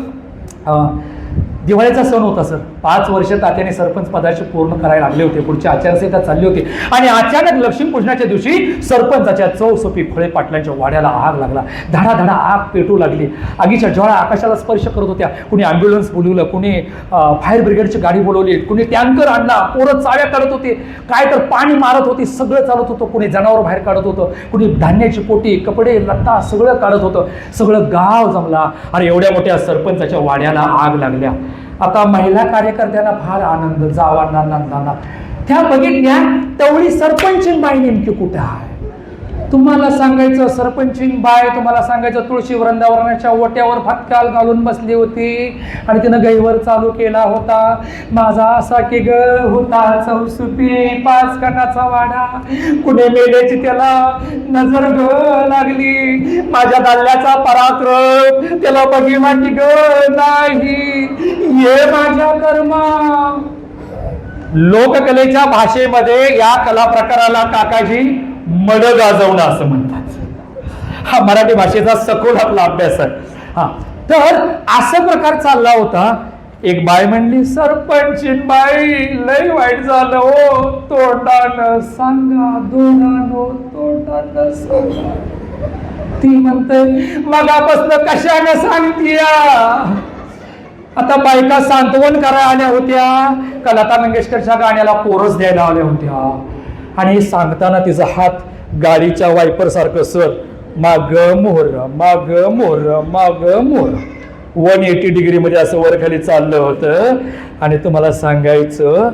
दिवाळीचा सण होता सर. 5 वर्ष तात्याने सरपंच पदाचे पूर्ण करायला लागले होते. पुढची आचारसंहिता चालली होती आणि अचानक लक्ष्मीपूजनाच्या दिवशी सरपंचाच्या चौसोपी खोळे पाटलांच्या वाड्याला आग लागला. धडाधडा आग पेटू लागली. आगीच्या ज्वाळा आकाशाला स्पर्श करत होत्या. कुणी ॲम्ब्युलन्स बोलवलं, कुणी फायर ब्रिगेडची गाडी बोलवली, कुणी टँकर आणला, पोरं चाव्या काढत होते, काय तर पाणी मारत होते, सगळं चालत होतं. कुणी जनावर बाहेर काढत होतं, कुणी धान्याची पोटी कपडे लत्ता सगळं काढत होतं. सगळं गाव जमला आणि एवढ्या मोठ्या सरपंचाच्या वाड्याला आग लागल्या. आता महिला कार्यकर्त्यांना फार आनंद, जावांना नंदांना त्या बघितल्या. तेवढी सरपंचीन बाई नेमकी कुठे आहे तुम्हाला सांगायचं. सरपंचीन बाय तुम्हाला सांगायचं तुळशी वृंदावनाच्या ओट्यावर फटकाल घालून बसली होती आणि तिनं गैवर चालू केला होता. माझा असा की ग होता चौसुपी 5 कणाचा वाडा, कुणे मेल्याची त्याला नजर ग लागली. माझ्या दाल्याचा पराक्रम त्याला बघी वाटी ग नाही, ये माझ्या कर्मा. लोककलेच्या भाषेमध्ये या कला प्रकाराला काकाजी मड गाजवणं असं म्हणतात. हा मराठी भाषेचा सखोल आपला अभ्यास आहे. हा, तर असा प्रकार चालला होता. एक बाई म्हणली, सरपंचीन बाई लय वाईट झालं हो, तोंडानं सांगा दोनानो, तोंडानं सांगा. ती म्हणते मगापासून कशानं सांगतीया. आता बायका सांत्वन करायला आल्या होत्या का लता मंगेशकरच्या गाण्याला कोरस द्यायला आल्या होत्या, आणि सांगताना तिचा हात गाडीच्या वायपर सारखं सर माग मोहर माग मोहर माग मोहर 180 डिग्री मध्ये असं वर खाली चाललं होतं. आणि तुम्हाला सांगायचं,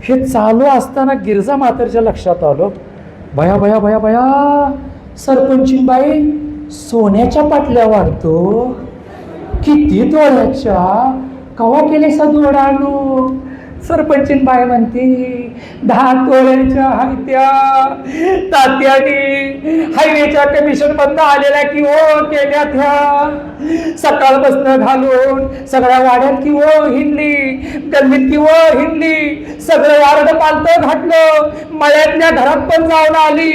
हे चालू असताना गिरजा मातेच्या लक्षात आलं, भया भया भया भया सरपंचीन बाई सोन्याच्या पाटल्या वाढतो, किती तोळ्याच्या, कवा केले सदोडानो. सरपंचीन बाई म्हणते 10 तोळ्याच्या हायत्या. तात्याने हायवेच्या कमिशन बंद आलेल्या की हो केल्या त्या, सकाळपासून घालून सगळ्या वाड्यात की हो हिंडली, गल्लीत की हो हिंडली, सगळं वारड पालतं घातलं, मळ्यातल्या घरात पण जाऊन आली,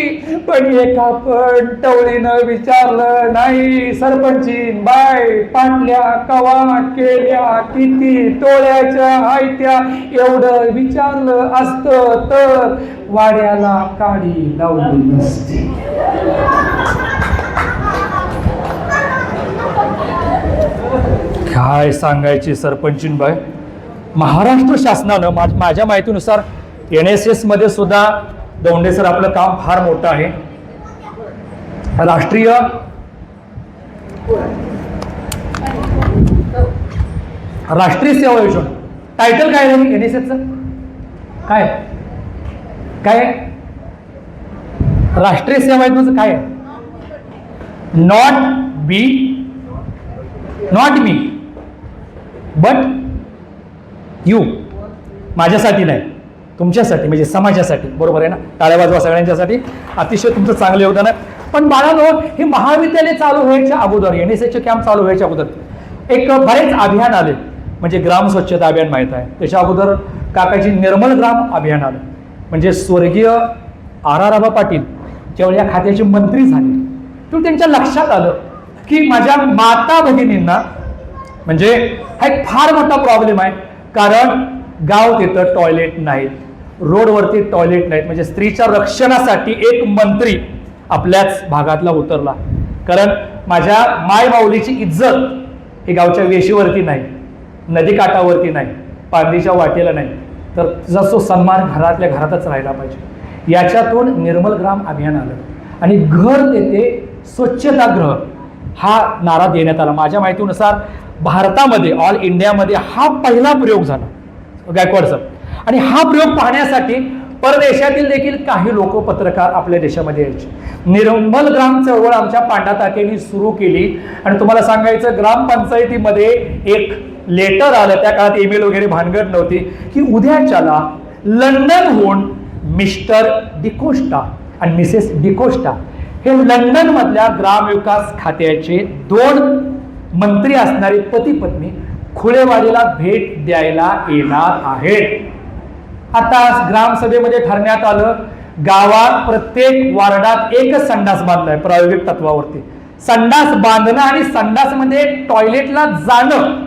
पण एका पण टवळीनं विचारलं नाही सरपंचीन बाई पाटल्या कवा केल्या, किती तोळ्याच्या हायत्या. एवढं विचारलं असतं तर वाड्याला काडी लावली नसती. काय सांगायची सरपंचीन बाई. महाराष्ट्र शासनानं माझ्या माहितीनुसार NSS मध्ये सुद्धा दौंडे सर आपलं काम फार मोठं आहे. राष्ट्रीय सेवा योजना टायटल काय आहे NSSचं? काय काय राष्ट्रीय सेवा योजनेचं काय आहे? Not me but you. माझ्यासाठी नाही, तुमच्यासाठी, म्हणजे समाजासाठी. बरोबर आहे ना? टाळ्या वाजवा सगळ्यांच्यासाठी. अतिशय तुमचं चांगलं योगदान आहे. पण बाळांनो, हे महाविद्यालय चालू व्हायच्या अगोदर, NSSचे कॅम्प चालू व्हायच्या अगोदर एक बरेच अभियान आले. म्हणजे ग्राम स्वच्छता अभियान माहीत आहे. त्याच्या अगोदर काकाजी निर्मल ग्राम अभियान आलं. म्हणजे स्वर्गीय R.R. आबा पाटील ज्यावेळी या खात्याचे मंत्री झाले, तेव्हा त्यांच्या लक्षात आलं की माझ्या माता भगिनींना, म्हणजे हा एक फार मोठा प्रॉब्लेम आहे. कारण गाव तिथं टॉयलेट नाहीत, रोडवरती टॉयलेट नाहीत. म्हणजे स्त्रीच्या रक्षणासाठी एक मंत्री आपल्याच भागातला उतरला. कारण माझ्या माय माऊलीची इज्जत हे गावच्या वेशीवरती नाही, नदीकाठावरती नाही, पांदीच्या वाटेला नाही, तर तुझा तो सन्मान घरातल्या घरातच राहिला पाहिजे. याच्यातून निर्मल ग्राम अभियान आलं आणि घर तेथे स्वच्छतागृह हा नारा देण्यात आला. माझ्या माहितीनुसार भारतामध्ये, ऑल इंडियामध्ये हा पहिला प्रयोग झाला गायकवाड सर. आणि हा प्रयोग पाहण्यासाठी परदेशातील देखील काही लोक, पत्रकार आपल्या देशामध्ये यायचे. निर्मल ग्राम चळवळ आमच्या पांडा तात्यांनी सुरू केली. आणि तुम्हाला सांगायचं, ग्रामपंचायतीमध्ये एक लेटर आलं, त्या काळात ईमेल वगैरे भानगड नव्हती, की उद्याच्याला लंडनहून मिस्टर डिकोस्टा आणि मिसेस डिकोस्टा हे लंडन मधल्या ग्रामविकास खात्याचे 2 मंत्री असणारे पती पत्नी खुळेवाडीला भेट द्यायला येणार आहेत. आता ग्रामसभेमध्ये ठरण्यात आलं, गावात प्रत्येक वार्डात एकच संडास बांधलाय प्रायोगिक तत्वावरती. संडास बांधणं आणि संडास मध्ये टॉयलेटला जाणं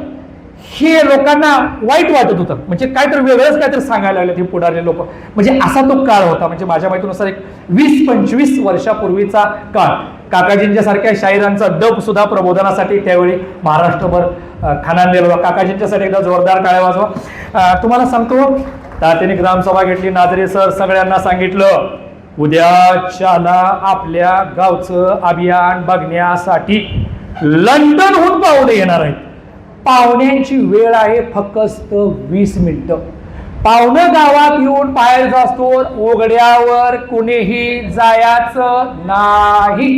हे लोकांना वाईट वाटत होतं. म्हणजे काहीतरी वेगळंच काहीतरी सांगायला लागले ते पुढारी लोक. म्हणजे असा तो काळ होता. म्हणजे माझ्या माहितीनुसार एक 20-25 वर्षापूर्वीचा काळ. काकाजींच्या सारख्या शाहिरांचा डब सुद्धा प्रबोधनासाठी त्यावेळी महाराष्ट्रभर खानांदेल. काकाजींच्यासाठी एकदा जोरदार टाळ्या वाजवा. तुम्हाला सांगतो, तात्याने ग्रामसभा घेतली. नाजरे सर सगळ्यांना सांगितलं, उद्याच्याला आपल्या गावचं अभियान बघण्यासाठी लंडनहून पाहुणे येणार आहेत. पाहुण्यांची वेळ आहे फक्त 20 मिनिटं. पाहुणं गावात येऊन बाहेर जातो, उघड्यावर कुणीही जायचं नाही.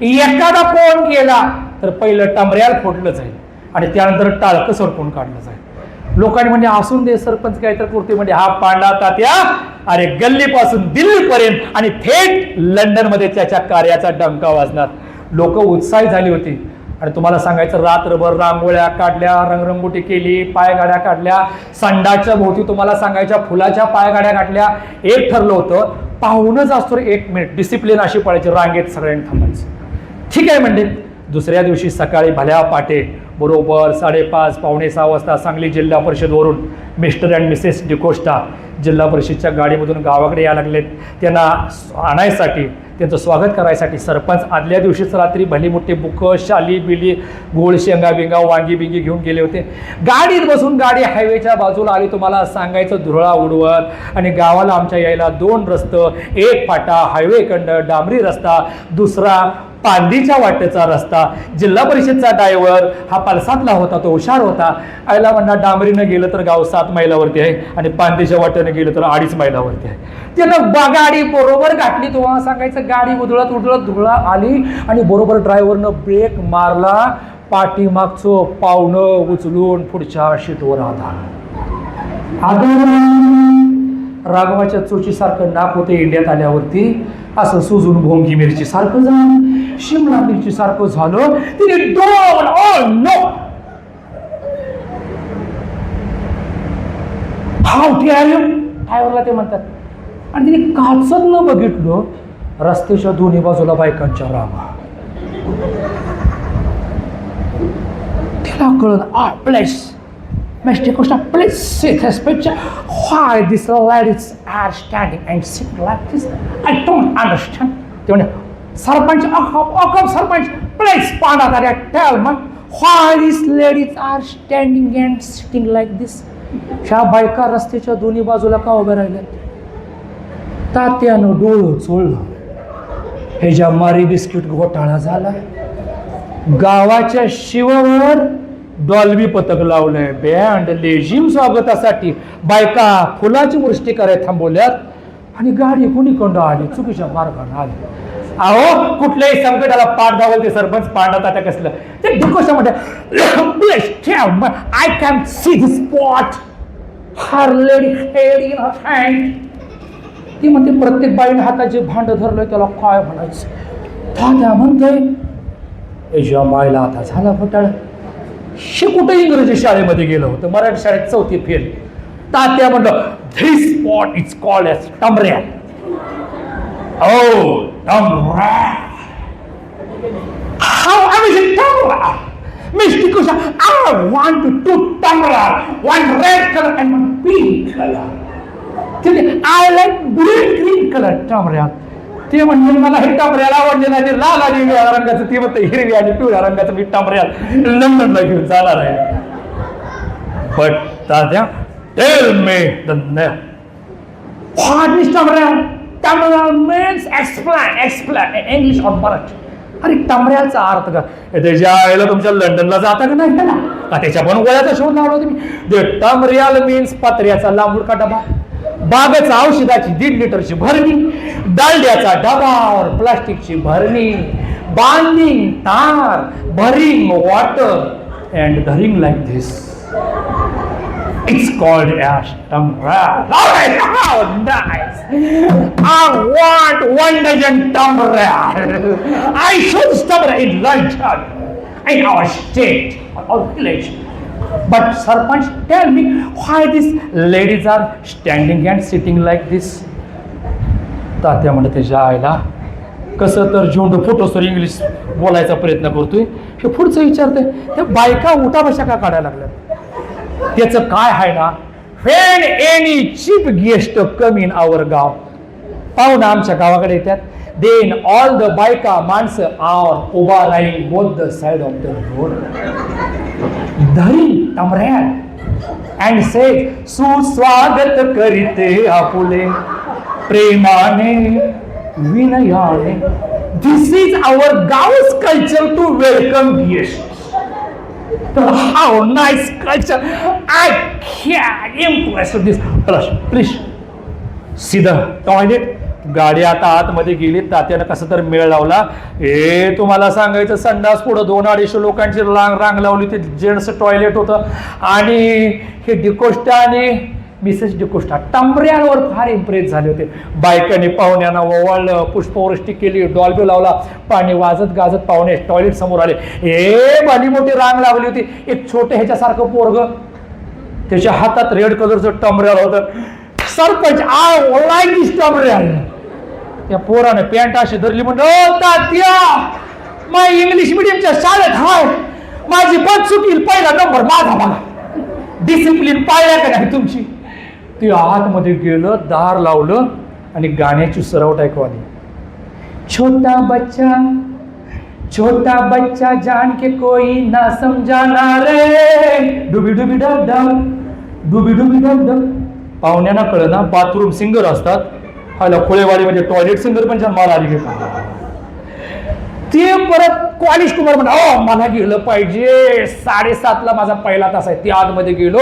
एखादा फोन केला तर पहिलं टमऱ्याला फोडलं जाईल आणि त्यानंतर टाळकं सरकून काढलं जाईल. लोकांनी म्हणजे असून दे सरपंच काय तर करते, म्हणजे हा पांडा तात्या अरे गल्लीपासून दिल्लीपर्यंत आणि थेट लंडन मध्ये त्याच्या कार्याचा डंका वाजणार. लोक उत्साही झाली होती. आणि तुम्हाला सांगायचं, रात्रभर रांगोळ्या काढल्या, रंगरंगोटी केली, पायगाड्या काढल्या, संडाच्या भोवती तुम्हाला सांगायच्या फुलाच्या पायगाड्या काढल्या. एक ठरलं होतं, पाहुणच असतो 1 मिनिट, डिसिप्लिन अशी पडायची, रांगेत सगळ्यांनी थांबायचं. ठीक आहे म्हणजे दुसऱ्या दिवशी सकाळी भल्या पाटे बरोबर 5:30 पावणे 6 वाजता सांगली जिल्हा परिषदवरून मिस्टर अँड मिसेस डिकोस्टा जिल्हा परिषदच्या गाडीमधून गावाकडे यायला लागलेत. त्यांना आणायसाठी, त्यांचं स्वागत करायसाठी सरपंच आदल्या दिवशीच रात्री भली मोठी बुकं, शाली बिली, गोळ शेंगा बिंगा, वांगी बिंगी घेऊन गेले होते. गाडीत बसून गाडी हायवेच्या बाजूला आली, तुम्हाला सांगायचं धुरळा उडवत. आणि गावाला आमच्या यायला 2 रस्ते, एक फाटा हायवेकडं डांबरी रस्ता, दुसरा पांदीच्या वाटेचा रस्ता. जिल्हा परिषदचा ड्रायव्हर हा पलसातला होता, तो हुशार होता. आयला म्हणणार डांबरीनं गेलं तर गाव 7 मैलावरती आहे आणि पांदीच्या वाटेनं गेलं तर 2.5 मैलावरती आहे. त्यानं गाडी बरोबर घातली. तुम्हाला सांगायचं, गाडी उधळत उधळत धुळा आली आणि बरोबर ड्रायव्हरनं ब्रेक मारला. पाठीमागचं पावणं उचलून पुढच्या शीटवर आला. राघवाच्या चोचीसारखं नाक होते इंडियात आल्यावरती, असं सुजून भोंगी मिरची सारखं झालं, शिमला मिरची सारखं झालं. तिने नो हाव ड्रायव्हरला ते म्हणतात. आणि तिने काचत न बघितलं, रस्त्याच्या दोन्ही बाजूला बायकांच्या रांगा. तिला कळलं, please Mr. Costa, please sit this picture. Why these ladies are standing and sitting like this? I don't understand. ते म्हणे, sarpanch, sarpanch, please पांडाताऱ्या, tell me why these ladies are standing and sitting like this? ह्या बायका रस्त्याच्या दोन्ही बाजूला का उभ्या राहिल्या? तात्यानं डोळं चोळलं. ह्याच्या मारी बिस्किट घोटाळा झाला. गावाच्या शिवावर डॉल्बी पथक लावलंय, बँड लेझिम स्वागतासाठी. बायका फुलाची वृष्टी करायला थांबवल्यात आणि गाडी कुणीकडं आली, चुकीच्या मार्गाने आली. अहो, कुठल्याही संकटाला पाठ धावल ते सरपंच पांडा तात्या कसलं ते दुःख म्हणते. I can see the spot, her lady head in her hand. ती म्हणते, प्रत्येक बाईने हातात जे भांड धरलंय त्याला काय म्हणायचं? तात्या म्हणतोय, याच्या मायला आता झाला घोटाळा. कुठे इंग्रजी शाळेमध्ये गेलं होतं, मराठी शाळेत 4थी फेल. तात्या म्हणलं, this spot is called as टमऱ्या. ओ टमऱ्या, हाऊ अमेझिंग टमऱ्या. Mister Kusha, I want to टमऱ्या, one red colour and one pink colour. I like blue green colour टमऱ्या. ते म्हणजे मला हे टांबऱ्याला आवडले नाही, ते लाल आणि हिरव्या रंगाचं, ती म्हणते हिरवी आणि पिवळ्या रंगाचं मी टांबऱ्याला लंडनला घेऊन जाणार आहे. पण Tatya, tell me the name. What is टांबऱ्या? टांबऱ्या मीन्स एक्सप्लेन इन इंग्लिश और मराठी. अरे टांबऱ्याचा अर्थ का? त्याच्या आईला तुमच्या लंडनला जाता का नाही का? त्याच्या पण गोळ्याचा शोध लावला तुम्ही. द टांबऱ्याल मीन्स पत्र्याचा लांबुडका डबा, बागेचा औषधाची 1.5 लिटरची भरणी, डालड्याचा डबा और प्लास्टिकची भरणी, बांधिंग तार, भरिंग वॉटर अँड धरिंग like this. It's called as टमरा. I want 1 dozen टमरा. I should टमरा in London, in our state, our village. But Sarpanch, tell me why these ladies are standing and sitting like this? तात्या म्हणत, त्याच्या आईला कसं तर झोंड फोटोसर English बोलायचा प्रयत्न करतोय, हे पुढचं विचारतंय, त्या बायका उठा बशा का काढायला लागल्यात? त्याचं काय आहे ना, when any cheap guest come in our गाव, पाहुणा आमच्या गावाकडे येतात, then all the बायका माणसं are उभा राहील both the side of the road, धरी टमऱ्यात and say, सुस्वागत करीते आपुले प्रेमाने विनयाने. This is our Gao's culture to welcome guests. How nice culture! I can't impress with this. Please, see the toilet. गाडी आता आतमध्ये गेली. तात्यानं कसं तर मेळ लावला. तुम्हाला सांगायचं, संडास पुढं 200-250 लोकांची रांग लावली. ते जेंट्स टॉयलेट होतं आणि हे डिकोस्टा आणि मिसेस डिकोस्टा टंबऱ्यांवर फार इम्प्रेस झाले होते. बायकांनी पाहुण्यांना ओवाळलं, पुष्पवृष्टी केली, डॉल्बी लावला, पाणी वाजत गाजत पाहुणे टॉयलेट समोर आले. भली मोठी रांग लागली होती. एक छोटं ह्याच्यासारखं पोरग, त्याच्या हातात रेड कलरचं टंबऱ्याला होतं. सरपंच आय लाईक दिस टंबऱ्याल. त्या पोराने पॅन्ट अशी धरली म्हणलं, तात्या माय इंग्लिश मिडियमच्या शाळेत हाय, माझी बस चुकील, पहिला नंबर माझा बघा. डिसिप्लिन पाळल्या का नाही तुमची? ते आतमध्ये गेलं, दार लावलं आणि गाण्याची सरवट ऐकू आली. छोटा बच्चा जान के कोई ना समजाना रे, डुबी डुबी डब डब, डुबी डुबी डब डब. पाहुण्यांना कळलं ना बाथरूम सिंगर असतात. हाला खोळेवाडी म्हणजे टॉयलेट सिंगर पण छान मला आली घेत. ते परत कॉलेज कुमार म्हणा, मला गेलं पाहिजे. 7:30 माझा पहिला तास आहे. ते आतमध्ये गेलो,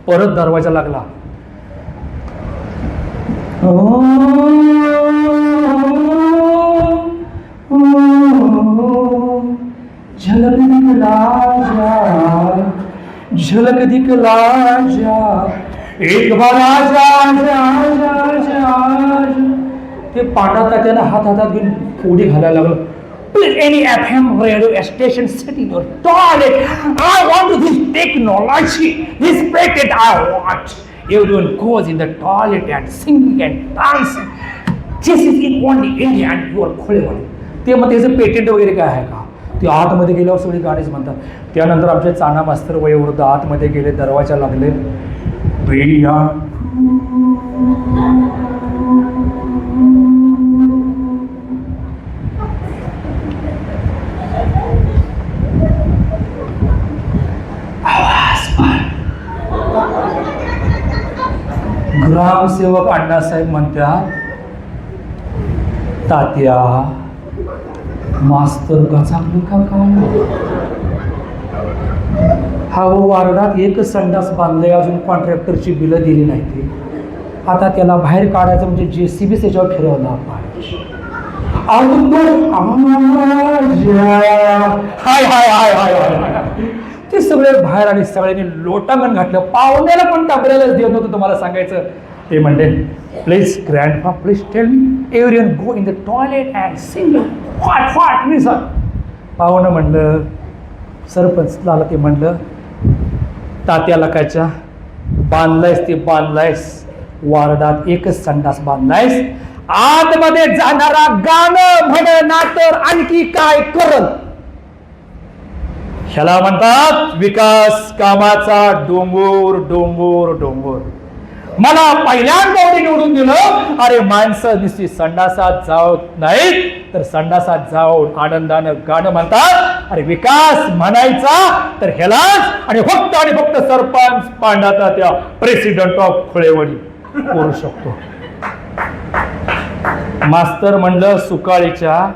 परत दरवाजा लागला. झलक दिखला जा एक बार ते पांढरा तात्याला हातात घेऊन उडी घालायला लागलं. Please, any FM radio station set in your toilet. I want this technology. This patent I want. Everyone goes in the toilet and singing and dancing. This is in only India and you are खोलेवाले. ते मग त्याचं patent वगैरे काय आहे का? ते आतमध्ये गेल्यावर सगळी गाणीच म्हणतात. त्यानंतर आमचे चाना मास्तर वयोवृद्ध आतमध्ये गेले, दरवाजा लागले. ग्रामसेवक अण्णासाहेब म्हणतात, तात्या मास्तर गचाकलं का काय? हा वार्डात एक संडास बांधलंय, अजून कॉन्ट्रॅक्टरची बिलं दिली नाही. ते आता त्याला बाहेर काढायचं म्हणजे JCB त्याच्यावर फिरवला पाहिजे. हाय हाय हाय हाय हाय. ते सगळे बाहेर आणि सगळ्यांनी लोटांगण घातलं. पाहुण्याला पण टाबऱ्यालाच देत नव्हतं तुम्हाला सांगायचं. ते म्हणले, please grandpa please tell me, everyone go in the toilet and sing फाट मी सर. पाहुणं म्हणलं, सरपंच झालं ते म्हणलं, तात्याला कायच्या बांधलायस ते बांधलायस, वार्डात एकच संडास बांधलायस, आतमध्ये जाणारा गाणं म्हणना तर आणखी काय करल? ह्याला म्हणतात विकास कामाचा डोंगर डोंगर डोंगर. मला पहिल्यांदा निवडून दिलं. अरे माणसं नुसती संडासात जात नाहीत, तर संडासात जाऊन आनंदानं गाणं म्हणतात. अरे विकास म्हणायचा तर ह्यालाच आणि फक्त सरपंच पांडाचा त्या प्रेसिडेंट ऑफ खोळेवाडी करू शकतो. मास्तर म्हणलं, सुकाळीच्या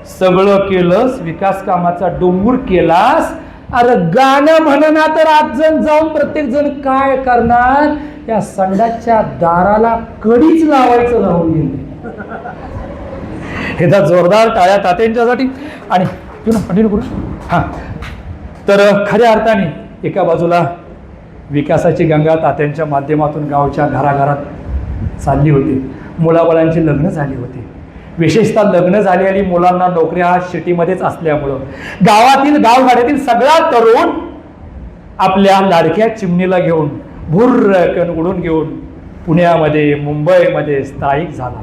सगळं केलंस, विकास कामाचा डोंगर केलास. अरे गाणं म्हणना तर आज जण जाऊन प्रत्येक जण काय करणार? त्या संडासच्या दाराला कडीच लावायचं राहून गेले. हे तर जोरदार टाळ्या तात्यांच्यासाठी. आणि कंटिन्यू करू. हां, तर खऱ्या अर्थाने एका बाजूला विकासाची गंगा तात्यांच्या माध्यमातून गावच्या घराघरात चालली होती. मुलाबाळांची लग्न झाली होती. विशेषतः लग्न झालेली मुलांना नोकऱ्या सिटीमध्येच असल्यामुळं गावातील गावगाड्यातील सगळा तरुण आपल्या लाडक्या चिमणीला घेऊन भुर्रकन उडून घेऊन पुण्यामध्ये मुंबईमध्ये स्थायिक झाला.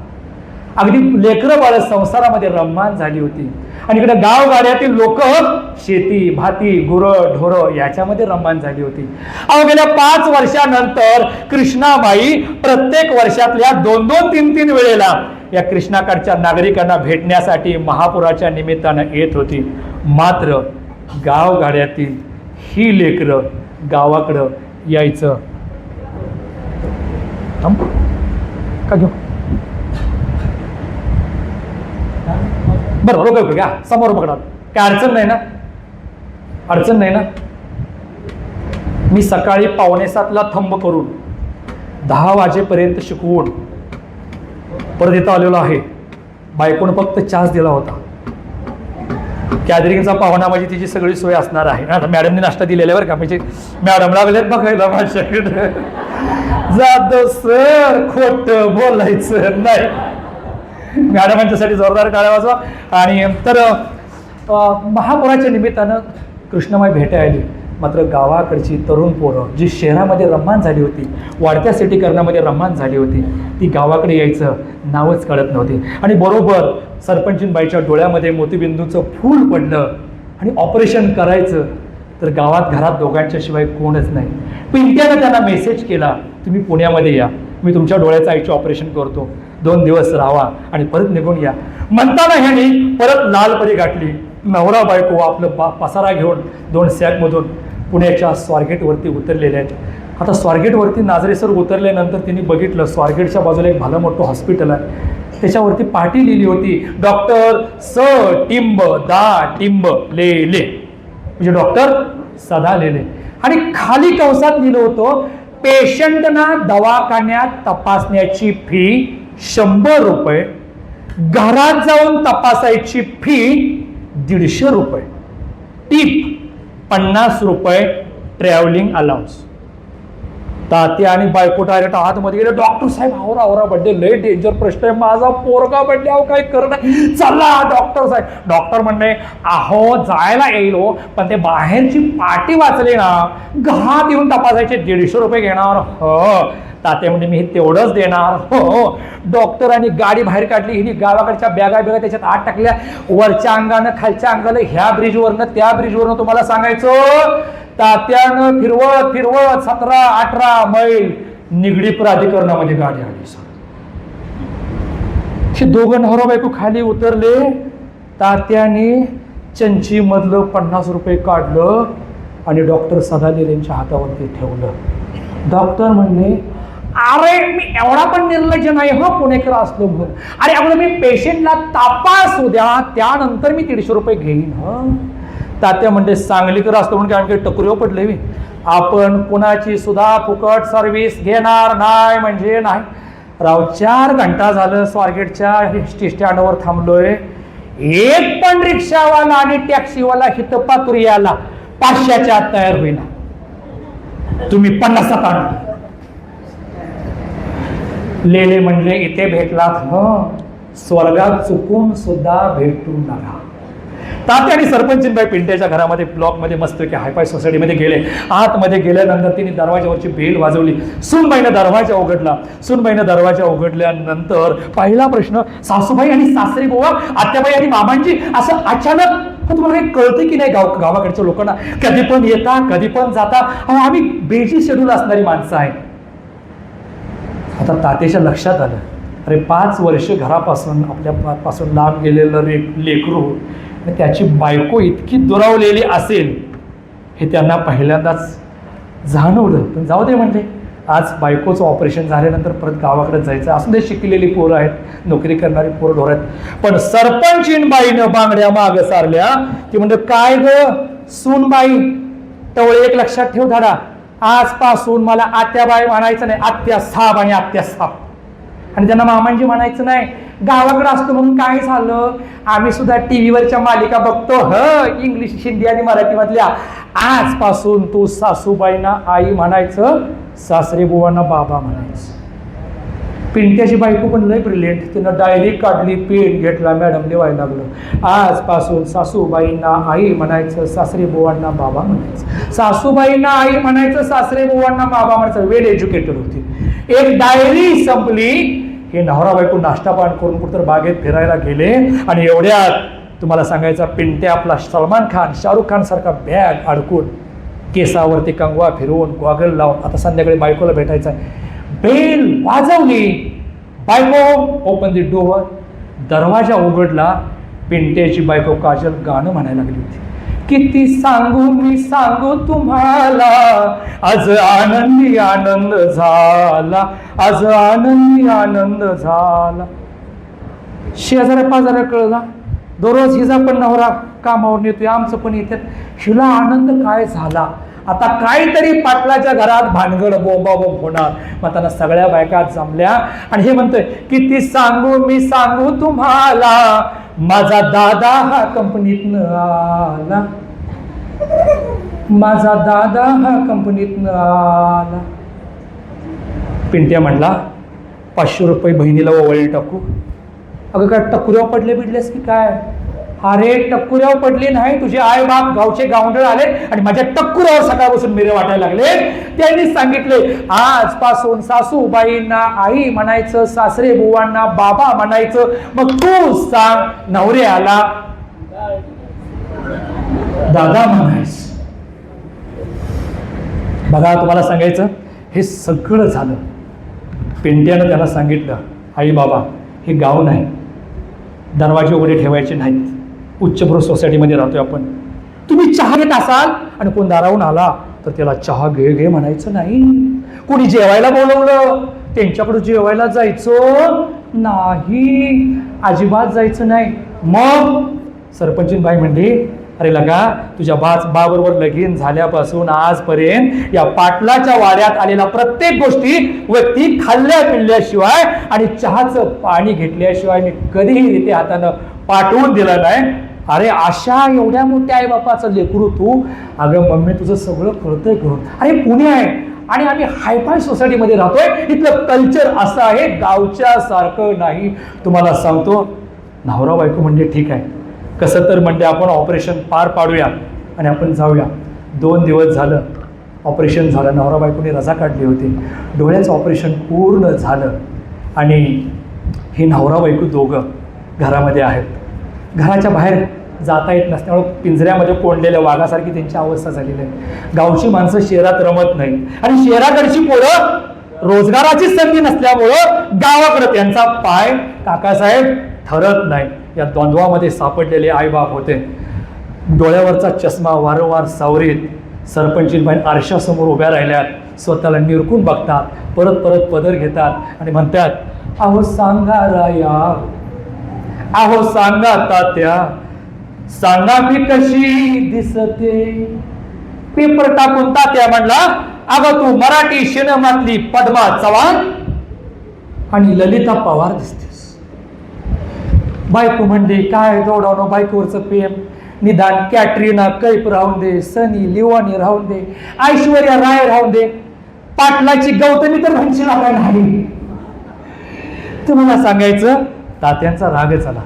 अगदी लेकरं बाळ संसारामध्ये रममाण झाली होती. आणि इकडे गावगाड्यातील लोक शेती भाती गुरं ढोरं याच्यामध्ये रममाण झाली होती. गेल्या 5 वर्षानंतर कृष्णाबाई प्रत्येक वर्षातल्या 2-2, 3-3 वेळेला या कृष्णाकडच्या नागरिकांना भेटण्यासाठी महापुराच्या निमित्तानं येत होती. मात्र गावगाड्यातील ही लेकरं गावाकडं यायचं का घेऊ? बरोबर रोक घ्या, समोर बघा, काय अडचण नाही ना? अडचण नाही ना? मी सकाळी 6:45ला थंब करून 10 वाजेपर्यंत शिकवून परत इथं आलेलो आहे. बायकोनं फक्त चहाच दिला होता. गॅदरिंगचा पाहुणा म्हणजे तिची सगळी सोय असणार आहे. आता मॅडमने नाश्ता दिलेला बरं का, म्हणजे मॅडम लागले बघायला माझ्याकडे. जाधव सर खोट बोलायचं नाही. मॅडमांच्यासाठी जोरदार टाळ्या वाजवा. आणि तर महापौराच्या निमित्तानं कृष्णमाई भेटायला आली. मात्र गावाकडची तरुण पोरं जी शहरामध्ये रम्मान झाली होती, वाढत्या सिटीकरणामध्ये रम्मान झाली होती, ती गावाकडे यायचं नावच कळत नव्हती. आणि बरोबर सरपंचीनबाईच्या डोळ्यामध्ये मोतीबिंदूचं फूल पडलं आणि ऑपरेशन करायचं तर गावात घरात दोघांच्या शिवाय कोणच नाही. पिंट्यानं त्यांना मेसेज केला, तुम्ही पुण्यामध्ये या, मी तुमच्या डोळ्याचं आईचे ऑपरेशन करतो, 2 दिवस राहा आणि परत निघून या. म्हणताना ह्यानी परत लालपरी गाठली. नवरा बायको आपलं पसारा घेऊन 2 सॅकमधून पुण्याच्या स्वारगेटवरती उतरलेले आहेत. आता स्वारगेटवरती नाजरेसर उतरल्यानंतर त्यांनी बघितलं स्वारगेटच्या बाजूला एक भलं मोठं हॉस्पिटल आहे. त्याच्यावरती पाटी लिहिली होती, डॉक्टर स टिंब दा टिंब ले ले, म्हणजे डॉक्टर सदा लेले. आणि खाली कंसात लिहिलं होतं, पेशंटना दवाखान्यात तपासण्याची फी 100 रुपये, घरात जाऊन तपासायची फी 150 रुपये, टिप 50 रुपये, ट्रॅव्हलिंग अलाउन्स. तात्या आणि बायको डायरेक्ट आतमध्ये गेले. डॉक्टर साहेब आवरा आवरा, बड्डे लय डेंजर प्रश्न आहे, माझा पोरगा बड्डे अहो काय करणार, चला डॉक्टर साहेब. डॉक्टर म्हणणे, अहो जायला येईल हो, पण ते बाहेरची पाटी वाचली ना, घरात येऊन तपासायचे 150 रुपये घेणार. हो. तात्या म्हणजे मी हे तेवढंच देणार. हो. डॉक्टरांनी गाडी बाहेर काढली, हिने गावाकडच्या बॅगा त्याच्यात आत टाकल्या, वरच्या अंगानं खालच्या अंगाला, ह्या ब्रिजवरनं त्या ब्रिजवरनं. तुम्हाला सांगायचं, तात्यानं फिरवत फिरवत 17-18 मैल निगडी प्राधिकरणामध्ये गाडी आली. हे दोघं नवरा बायको खाली उतरले. तात्याने चंची मधलं 50 रुपये काढलं आणि डॉक्टर सदालेल यांच्या हातावरती ठेवलं. डॉक्टर म्हणले, अरे मी एवढा पण निर्लज्ज नाही हो पुणेकर असलो म्हणून. अरे अगोदर मी पेशंटला तपासू द्या, त्यानंतर मी 150 रुपये घेईन. तात्या म्हणजे सांगलीकर असतो म्हणून आणखी टकुरीवर पडले मी. आपण कुणाची सुद्धा फुकट सर्व्हिस घेणार नाही म्हणजे नाही. राव 4 घंटा झालं स्वारगेटच्या स्टँडवर थांबलोय, एक पण रिक्षावाला आणि टॅक्सीवाला हिथं पातुरियाला 500च्या आत तयार होईना. तुम्ही 50 आणले. लेले म्हणले, इथे भेटलात स्वर्गात चुकून सुद्धा भेटू नका. तात्या आणि सरपंचीनबाई पिंट्याच्या घरामध्ये ब्लॉकमध्ये मस्तपैकी हायफाय सोसायटीमध्ये गेले. आतमध्ये गेल्यानंतर तिने दरवाजावरची बेल वाजवली. सुनबाईनं दरवाजा उघडला. सुनबाईनं दरवाजा उघडल्यानंतर पहिला प्रश्न, सासूबाई आणि सासरी बुवा, आत्याबाई आणि मामांची, असं अचानक तुम्हाला काही कळतं की नाही गावाकडच्या लोकांना? कधी पण येता, कधी पण जाता, आम्ही बेजी शेड्यूल असणारी माणसं आहे. आता तात्याच्या लक्षात आलं, अरे 5 वर्ष घरापासून आपल्यापासून लांब गेलेलं लेकरू आणि त्याची बायको इतकी दुरावलेली असेल हे त्यांना पहिल्यांदाच जाणवलं. पण जाऊ दे म्हणले, आज बायकोचं ऑपरेशन झाल्यानंतर परत गावाकडे जायचं. असून दे, शिकलेली पोरं आहेत, नोकरी करणारी पोरं ढोर आहेत. पण सरपंचीनबाईनं बांगड्या माग सारल्या. ती म्हणजे, काय ग सूनबाई, तेवढे एक लक्षात ठेव धडा, आजपासून मला आत्याबाई म्हणायचं नाही, आत्या साहेब आणि आत्या साहेब. आणि त्यांना मामांजी म्हणायचं नाही. गावाकडे असतो म्हणून काय झालं, आम्ही सुद्धा टीव्हीवरच्या मालिका बघतो इंग्लिश, हिंदी आणि मराठीमधल्या. आजपासून तू सासूबाईंना आई म्हणायचं, सासरे बुवांना बाबा म्हणायचं. पिंट्याची बायको पण लय ब्रिलियंट, तिनं डायरी काढली, पेन घेतला, मॅडम लिवायला लागलं, आजपासून सासूबाईंना आई म्हणायचं, सासरे बुवांना बाबा म्हणायचं. सासूबाईंना आई म्हणायचं, सासरे बुवांना बाबा म्हणायचं. वेल एज्युकेटेड होती. एक डायरी संपली. हे नवरा बायको नाश्ता पाण करून कुठं बागेत फिरायला गेले आणि एवढ्यात तुम्हाला सांगायचा, पिंट्या आपला सलमान खान, शाहरुख खान सारखा बॅग अडकून, केसावरती कंगवा फिरवून, गॉगल लावून, आता संध्याकाळी बायकोला भेटायचं आहे. बेल वाजवली. बायको ओपन दी डोअर. दरवाजा उघडला. पिंट्याची बायको काजल गाणं म्हणायला लागली होती. किती सांगू मी सांगू तुम्हाला, आज आनंदी आनंद झाला, आज आनंदी आनंद झाला. शेजाऱ्या पाजाऱ्या कळला, दररोज हिचा पण नवरा कामावर नेतोय, आमचं पण येतात, हिला आनंद काय झाला. आता काहीतरी पाटलाच्या घरात भानगड बोंबाबोंब होणार. मग त्यांना सगळ्या बायका जमल्या आणि हे म्हणतोय, किती सांगू मी सांगू तुम्हाला, माझा दादा हा कंपनीतनं आला, माझा दादा हा कंपनीतनं आला. पिंट्या म्हणला 500 रुपये बहिणीला ओवळी टाकू. अगं काय टकुऱ्यावर पडले बिडलेस की काय? अरे टक्कुऱ्यावर पडली नाही, तुझे आई बाप गावचे गावंढळ आले आणि माझ्या टक्कुऱ्यावर सकाळपासून मिरे वाटायला लागले. त्यांनी सांगितले आजपासून सासूबाईंना आई म्हणायचं, सासरे बुवांना बाबा म्हणायचं. मग तू सांग, नवऱ्याला दादा म्हणायच. बघा तुम्हाला सांगायचं, हे सगळं झालं. पिंट्यानं त्याला सांगितलं, आई बाबा हे गाव नाही, दरवाजे उघडे ठेवायचे नाहीत, उच्चभ्रू सोसायटीमध्ये राहतोय आपण. तुम्ही चहा घेत असाल आणि कोण दारावून आला तर त्याला चहा घे घे म्हणायचं नाही. कोणी जेवायला बोलवलं त्यांच्याकडे जेवायला जायचं नाही, अजिबात जायचं नाही. मग सरपंचीन बाई म्हणली, अरे लगा तुझ्या बाबरोबर लगीन झाल्यापासून आजपर्यंत या पाटलाच्या वाड्यात आलेला प्रत्येक गोष्टी व्यक्ती खाल्ल्या पिल्ल्याशिवाय आणि चहाचं पाणी घेतल्याशिवाय मी कधीही रीते हातानं पाठवून दिलं नाही. अरे अशा एवढ्या मोठ्या आई बापाचं लेकरू तू. अगं मम्मी तुझं सगळं कळतंय करून. अरे पुणे आहे आणि आम्ही हायफाय सोसायटीमध्ये राहतोय, इथलं कल्चर असं आहे, गावच्या सारखं नाही. तुम्हाला सांगतो, नवरा बायको म्हणजे ठीक आहे, कसं तर म्हणजे आपण ऑपरेशन पार पाडूया आणि आपण जाऊया. 2 दिवस झालं ऑपरेशन झालं, नवरा बायकोने रजा काढली होती, डोळ्याचं ऑपरेशन पूर्ण झालं आणि हे नवरा बायको दोघं घरामध्ये आहेत. घराच्या बाहेर जाता येत नसल्यामुळे पिंजऱ्यामध्ये कोंडलेल्या वाघासारखी त्यांची अवस्था झालेली आहे. गावची माणसं शहरात रमत नाही आणि शहराकडची पोरं रोजगाराची संधी नसल्यामुळं गावाकडे त्यांचा पाय काकासाहेब ठरत नाही. या द्वंद्वामध्ये सापडलेले आईबाप होते. डोळ्यावरचा चष्मा वारंवार सावरीत सरपंचीबाई आरशासमोर उभ्या राहिल्यात, स्वतःला निरखून बघतात, परत परत पदर घेतात आणि म्हणतात, अहो सांगा राया, अहो सांगा तात्या, सांगा मी कशी दिसते. पेपर टाकून तात्या म्हणला, अगं तू मराठी सिनेमातली पद्मा चव्हाण आणि ललिता पवार दिसतेस. बायको म्हणली, काय दौडावणं बायकोवरचं प्रेम, निदान कॅटरीना कैफ राहून दे, सनी लिओनी राहून दे, ऐश्वर्या राय राहून दे, पाटलाची गौतमी तर म्हणशील काय नाही. तुम्हाला सांगायचं, तात्यांचा रागच आला.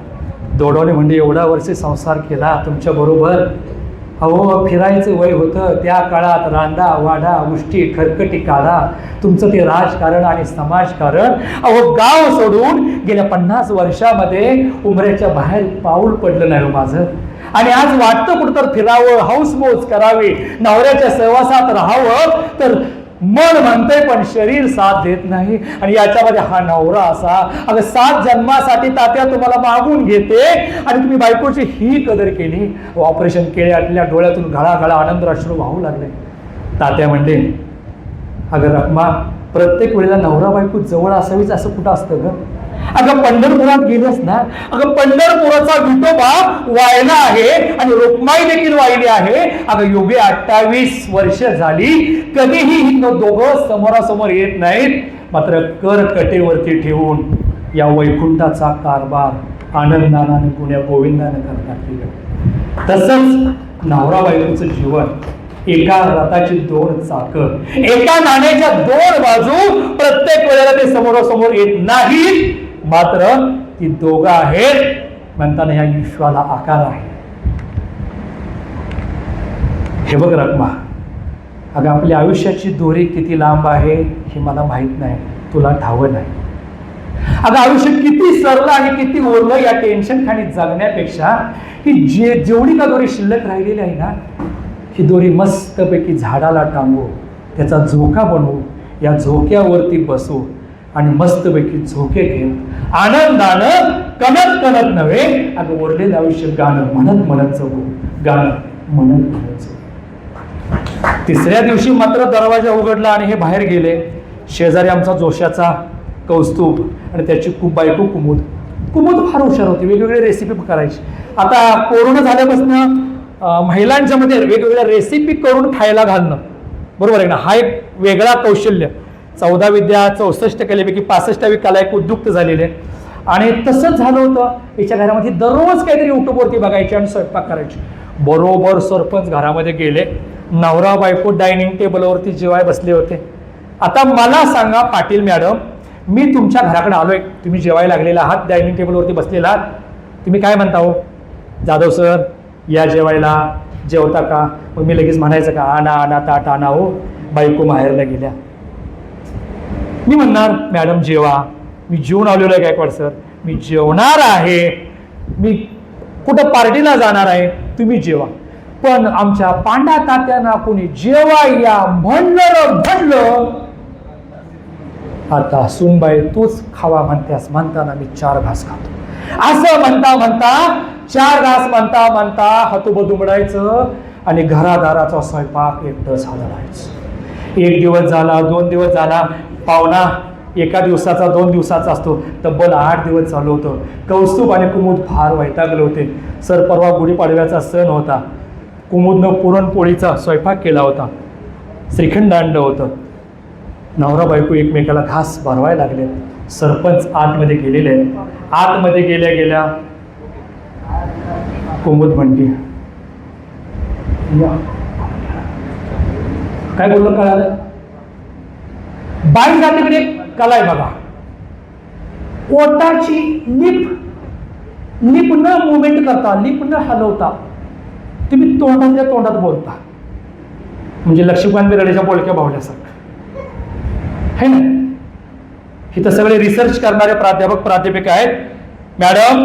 दोडवणे म्हणजे एवढा वर्ष संसार केला तुमच्या बरोबर, अहो फिरायचं वय होतं त्या काळात, रांदा वाडा उष्टी खरकटी काढा, तुमचं ते राजकारण आणि समाजकारण. अहो गाव सोडून गेल्या 50 वर्षामध्ये उमऱ्याच्या बाहेर पाऊल पडलं नाही माझं. आणि आज वाटतं कुठं फिरावं, हौसमौज करावी, नवऱ्याच्या सहवासात राहावं, तर मन म्हणतंय पण शरीर साथ देत नाही. आणि याच्यामध्ये हा नवरा असा, अगं 7 जन्मासाठी तात्या तुम्हाला मागून घेते आणि तुम्ही बायकोची ही कदर केली. ऑपरेशन केले, आपल्या डोळ्यातून घळाघळा आनंदराश्रू वाहू लागले. तात्या म्हणते, अगं रखमा, प्रत्येक वेळेला नवरा बायको जवळ असावीच असं कुठं असतं ग? अगं पंढरपुरात गेलंस ना, अगं पंढरपुराचा विठोबा वायला आहे आणि रुक्माई देखील वाहिली आहे. अगं योगे 28 वर्ष झाली, कधीही ही दोघं समोरासमोर येत नाहीत, मात्र कर कटेवरती ठेवून या वैकुंठाचा कारभार आनंदानं गुण्या गोविंदानं करतात. तसंच नवरा बायकोचं जीवन एका रथाची 2 चाकं, एका नाण्याच्या 2 बाजू. प्रत्येक वेळेला ते समोरासमोर येत नाहीत, मात्र ती दोघं आहेत म्हणताना या विश्वाला आकार आहे. हे बघ रखमा, अगं आपल्या आयुष्याची दोरी किती लांब आहे हे मला माहित नाही, तुला ठावं नाही. अगं आयुष्य किती सरलं आणि किती ओरलं या टेन्शन खाली जगण्यापेक्षा की जेवढी का दोरी शिल्लक राहिलेली आहे ना, ही दोरी मस्तपैकी झाडाला टांगू, त्याचा झोका बनवू, या झोक्यावरती बसू आणि मस्तपैकी झोके घेत आनंदानं कणत कणत नव्हे, अगं उरलेलं आयुष्य गाणं म्हणत म्हणत जगू, गाणं म्हणत म्हणत जगू. 3ऱ्या दिवशी मात्र दरवाजा उघडला आणि हे बाहेर गेले. शेजारी आमचा जोशाचा कौस्तुभ आणि त्याची खूप बायको कुमुद. कुमुद फार हुशार होती, वेगवेगळे रेसिपी करायची. आता कोरोना झाल्यापासून महिलांच्या मध्ये वेगवेगळ्या रेसिपी करून खायला घालणं, बरोबर आहे ना, हा एक वेगळा कौशल्य. 14 विद्या 64 कलेपैकी 65वी कला एक उद्युक्त झालेले. आणि तसंच झालं होतं, याच्या घरामध्ये दररोज काहीतरी युट्यूबवरती बघायचे आणि स्वयंपाक करायचे. बरोबर सरपंच घरामध्ये गेले, नवरा बायको डायनिंग टेबलवरती जेवाय बसले होते आता मला सांगा पाटील मॅडम, मी तुमच्या घराकडे आलोय, तुम्ही जेवायला लागलेला आहात, डायनिंग टेबलवरती बसलेला आहात, तुम्ही काय म्हणता हो, जाधव सर या जेवायला, जेवता का? मग मी लगेच म्हणायचं का, आणा आणा ताट आणा हो, बायको माहेरला गेल्या. मी म्हणणार मॅडम जेवा, मी जेवून आलेलो आहे गायकवाड सर, मी जेवणार आहे, मी कुठं पार्टीला जाणार आहे, तुम्ही जेवा. पण आमच्या पांडा तात्यांना कोणी जेवा या म्हणलं, आता सुनबाई तूच खावा म्हणत्यास म्हणताना मी 4 घास खातो. असं म्हणता म्हणता 4 घास म्हणता हातोबं दुमडायचं आणि घरादाराचा स्वयंपाक एकटं साधवायचं. 1 दिवस झाला, 2 दिवस झाला, पाहुणा 1 दिवसाचा 2 दिवसाचा असतो, तब्बल 8 दिवस चालू होतं. कौस्तुभ आणि कुमुद फार वैतागले होते. सर परवा गुढीपाडव्याचा सण होता, कुमुदनं पुरणपोळीचा स्वयंपाक केला होता, श्रीखंड आणलं होतं. नवरा बायको एकमेकाला घास भरवायला लागले. सरपंच आतमध्ये गेलेले आहेत. आतमध्ये गेल्या कुमुद म्हणते, काय बोललं कळालं? बाई जातीकडे कला आहे बघा, ओटाची लिप न मुवमेंट करता, लिप न हलवता तुम्ही तोंडाच्या तोंडात बोलता, म्हणजे लक्ष्मीकांत बेर्डेच्या बोलक्या बावल्यासारखं है ना. इथं सगळे रिसर्च करणारे प्राध्यापिका आहेत. मॅडम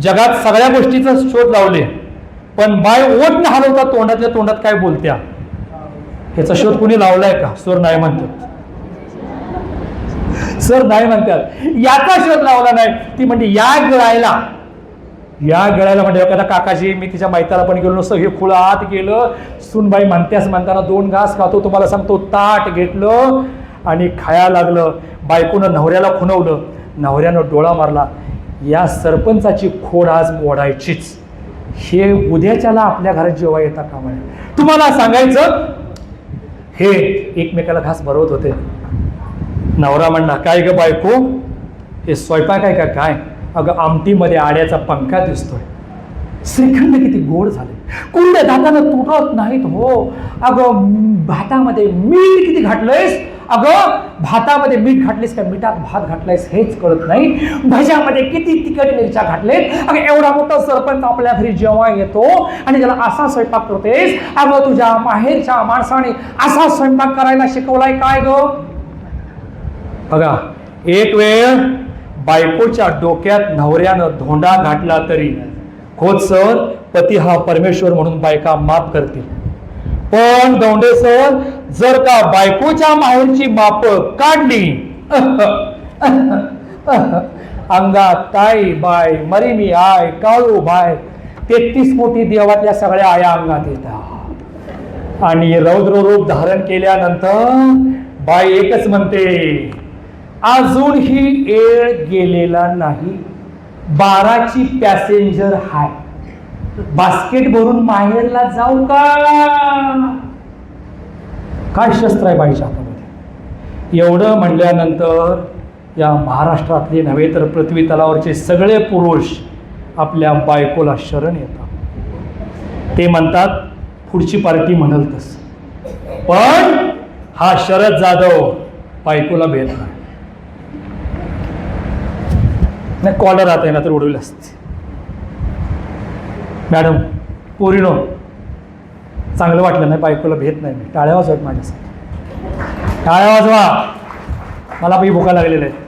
जगात सगळ्या गोष्टीचा शोध लावले, पण बाय ओट न हलवता तोंडातल्या तोंडात काय बोलत्या ह्याचा शोध कुणी लावलाय का? सर नाही म्हणतात, सर नाही म्हणतात, याचा शोध लावला नाही. ती म्हणजे या गिळायला म्हणजे एखादा काकाजी, मी तिच्या मैताला पण गेलो नसतं, हे खुळं आत गेलं, सुनबाई म्हणत्यास म्हणताना 2 घास खातो, तुम्हाला सांगतो ताट घेतलं आणि खायला लागलं. बायकोनं नवऱ्याला खुणवलं, नवऱ्यानं डोळा मारला. या सरपंचाची खोड आज मोडायचीच. हे उद्याच्याला आपल्या घरात जेव्हा येता कामा नये. तुम्हाला सांगायचं, हे एकमेकाला घास भरवत होते. नवरा म्हणला, काय ग बायको, हे स्वयंपाक आहे का काय? अगं आमटीमध्ये आड्याचा पंखा दिसतोय, श्रीखंड किती गोड झाले, कुंडे दातानं तुटत नाहीत हो. अगं भातामध्ये मीठ किती घातलंयस, अगं भातामध्ये मीठ घातलीस का मिठात भात घातलायस हेच कळत नाही. भज्यामध्ये किती तिखट मिरच्या घातलेत. अगं एवढा मोठा सरपंच आपल्या घरी जेव्हा येतो आणि त्याला असा स्वयंपाक करतेस, अगं तुझ्या माहेरच्या माणसाने असा स्वयंपाक करायला शिकवलाय काय ग? बघा, एक वेळ बायकोच्या डोक्यात नवऱ्यानं धोंडा घातला तरी खोत सर पती हा परमेश्वर म्हणून बायका माफ करतील. पण दौंडे सर, जर का बायकोच्या माहेरची माप काढली, अंगात ताई बाय मरिमी आय काळू बाय 33 कोटी देवातल्या सगळ्या आया अंगात येतात. आणि रौद्र रूप धारण केल्यानंतर बाई एकच म्हणते, अजूनही येळ गेलेला नाही, 12ची पॅसेंजर हाय, बास्केट भरून माहेरला जाऊ का? काय शस्त्र आहे बाईच्या हातामध्ये. एवढं म्हणल्यानंतर या महाराष्ट्रातले नव्हे तर पृथ्वी तलावरचे सगळे पुरुष आपल्या बायकोला शरण येतात. ते म्हणतात पुढची पार्टी म्हणाल तस. पण हा शरद जाधव बायकोला भेट नाही. कॉलर आता ना तर उडवली असते. मॅडम पोरीनो, चांगलं वाटलं नाही, बायकोला भेट नाही. मी टाळ्या वाजवत माझ्यासाठी, टाळ्या वाजवा, मला बी भुका लागलेल्या आहेत.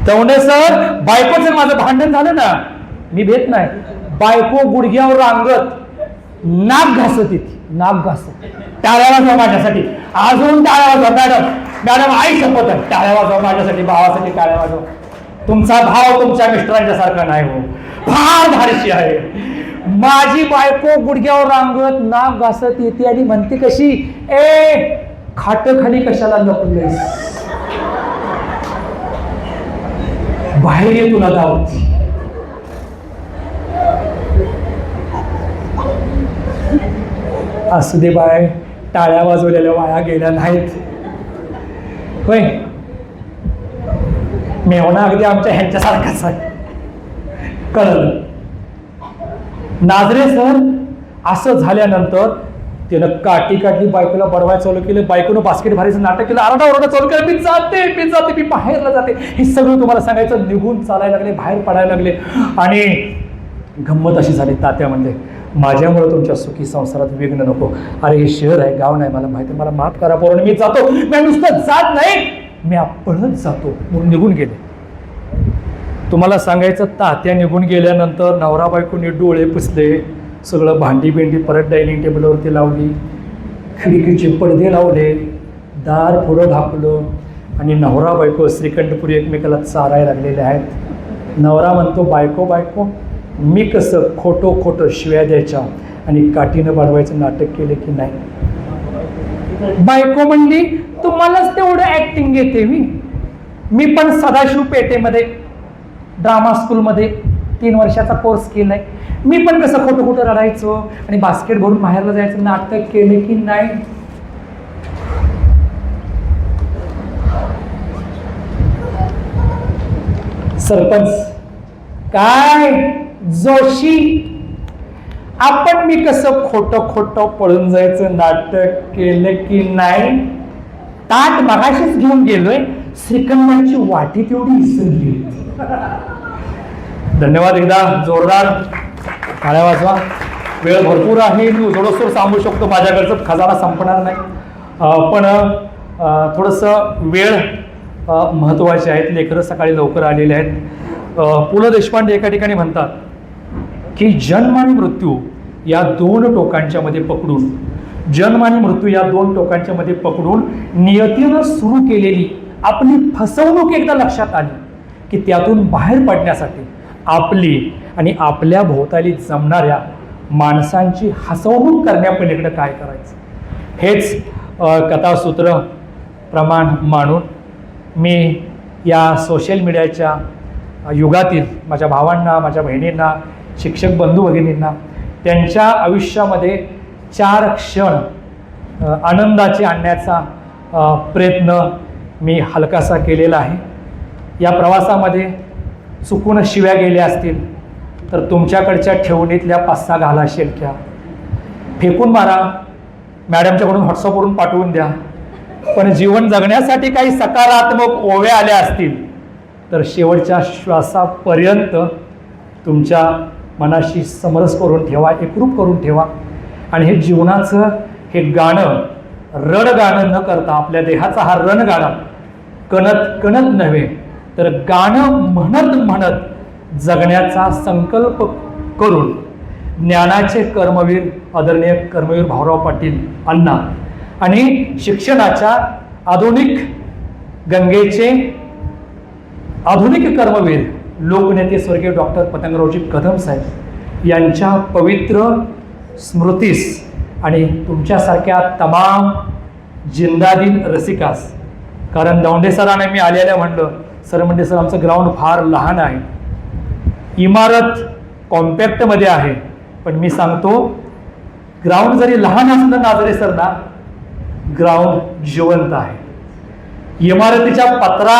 दौंडे सर, बायकोचं माझं भांडण झालं ना, मी भेट नाही. बायको गुडघ्यावर रांगत नाक घासत येते, नाक घासत. टाळ्या वाजवा माझ्यासाठी, अजून टाळ्या वाजवा. मॅडम मॅडम आई शपथ आहे, टाळ्या वाजवा माझ्यासाठी, भावासाठी टाळ्या वाजवा. तुमचा भाव तुमच्या मिस्टरांच्या सारखा नाही हो, फार धाडशी आहे. माझी बायको गुडघ्यावर रांगत नाक घासत येते आणि म्हणते कशी, ए खाट खाली कशाला लपलंयस, बाहेर ये तुला दावत. असू दे बाय, टाळ्या वाजवलेल्या वाया गेल्या नाहीत होय. मेवणा अगदी आमच्या ह्यांच्यासारखाच आहे, कळलं. नाजरे सर, असं झाल्यानंतर त्यानं काठी काढली, बायकोला बडवायला चालू केलं, बायकोनं बास्केट भारीचं नाटक केलं, आरडाओरडा चालू केलं, मी जाते मी बाहेरला जाते. हे सगळं तुम्हाला सांगायचं. निघून चालायला लागले, बाहेर पडायला लागले. आणि गंमत अशी झाली, तात्या म्हणले माझ्यामुळे तुमच्या सुखी संसारात विघ्न नको. अरे हे शहर आहे, गाव नाही, मला माहिती, मला माफ करा पोरांनो, मी जातो. मी नुसतं जात नाही, मी पळत जातो म्हणून निघून गेले. तुम्हाला सांगायचं, तात्या निघून गेल्यानंतर नवरा बायकोनी डोळे पुसले, सगळं भांडी बिंडी परत डायनिंग टेबलवरती लावली, खिडकीचे पडदे लावले, दार पुढं ढाकलं आणि नवरा बायको श्रीकंठपुरी एकमेकाला चारायला लागलेले आहेत. नवरा म्हणतो, बायको मी कसं खोटं शिव्या द्यायच्या आणि काठीनं बाळवायचं नाटक केलं की नाही. बायको म्हणली, तुम्हालाच तेवढं ॲक्टिंग येते. मी पण सदाशिव पेठेमध्ये ड्रामा स्कूलमध्ये 3 वर्षाचा कोर्स केलाय. मी पण कसं खोटं रडायचो आणि बास्केट भरून बाहेरला जायचं नाटक केले की नाही. सरपंच काय जोशी, आपण मी कसं खोटं पळून जायचं नाटक केलं की नाही. ताट मगाशीच घेऊन गेलोय, श्रीखंडाची वाटी तेवढी विसरली. धन्यवाद. एकदा जोरदार टाळ्या वाजवा. वेळ भरपूर आहे, मी उजळसोर सांगू शकतो, माझ्याकडचं खजाना संपणार नाही. पण थोडंसं वेळ महत्त्वाचे आहेत. लेकरं सकाळी लवकर आलेले आहेत. पु ल देशपांडे एका ठिकाणी म्हणतात की जन्म आणि मृत्यू या दोन टोकांच्या मध्ये पकडून, जन्म आणि मृत्यू या दोन टोकांच्या मध्ये पकडून नियतीनं सुरू केलेली आपली फसवणूक एकदा लक्षात आली की त्यातून बाहेर पडण्यासाठी आपली आणि आपल्या भोवताली जमणाऱ्या माणसांची हसवणूक करण्यापलीकडे काय करायचं, हेच कथासूत्र प्रमाण मानून मी या सोशल मीडियाच्या युगातील माझ्या भावांना, माझ्या बहिणींना, शिक्षक बंधू भगिनींना त्यांच्या आयुष्यामध्ये 4 क्षण आनंदाचे आणण्याचा प्रयत्न मी हलकासा केलेला आहे. या प्रवासामध्ये चुकून शिव्या गेल्या असतील तर तुमच्याकडच्या ठेवणीतल्या 5-6 घाला शेलक्या फेकून मारा, मॅडमच्याकडून व्हॉट्सअपवरून पाठवून द्या. पण जीवन जगण्यासाठी काही सकारात्मक ओव्या आल्या असतील तर शेवटच्या श्वासापर्यंत तुमच्या मनाशी समरस करून ठेवा, एकरूप करून ठेवा. आणि हे जीवनाचं हे गाणं रणगाणं न करता, आपल्या देहाचा हा रणगाणा कणत नव्हे तर गाणं म्हणत जगण्याचा संकल्प करून ज्ञानाचे कर्मवीर आदरणीय कर्मवीर भाऊराव पाटील अण्णा आणि शिक्षणाच्या आधुनिक गंगेचे आधुनिक कर्मवीर लोकनेते स्वर्गीय डॉक्टर पतंगरावजी कदम साहेब यांच्या पवित्र स्मृतीस आणि तुमच्यासारख्या तमाम जिंदादिल रसिकास, कारण दौंडे सरांना मी आलेल्या म्हणलं, सर म्हणजे सर आमचं ग्राउंड फार लहान आहे, इमारत कॉम्पॅक्टमध्ये आहे, पण मी सांगतो ग्राउंड जरी लहान असलं नाजरे सर ना, ग्राउंड जिवंत आहे. इमारतीच्या पत्रा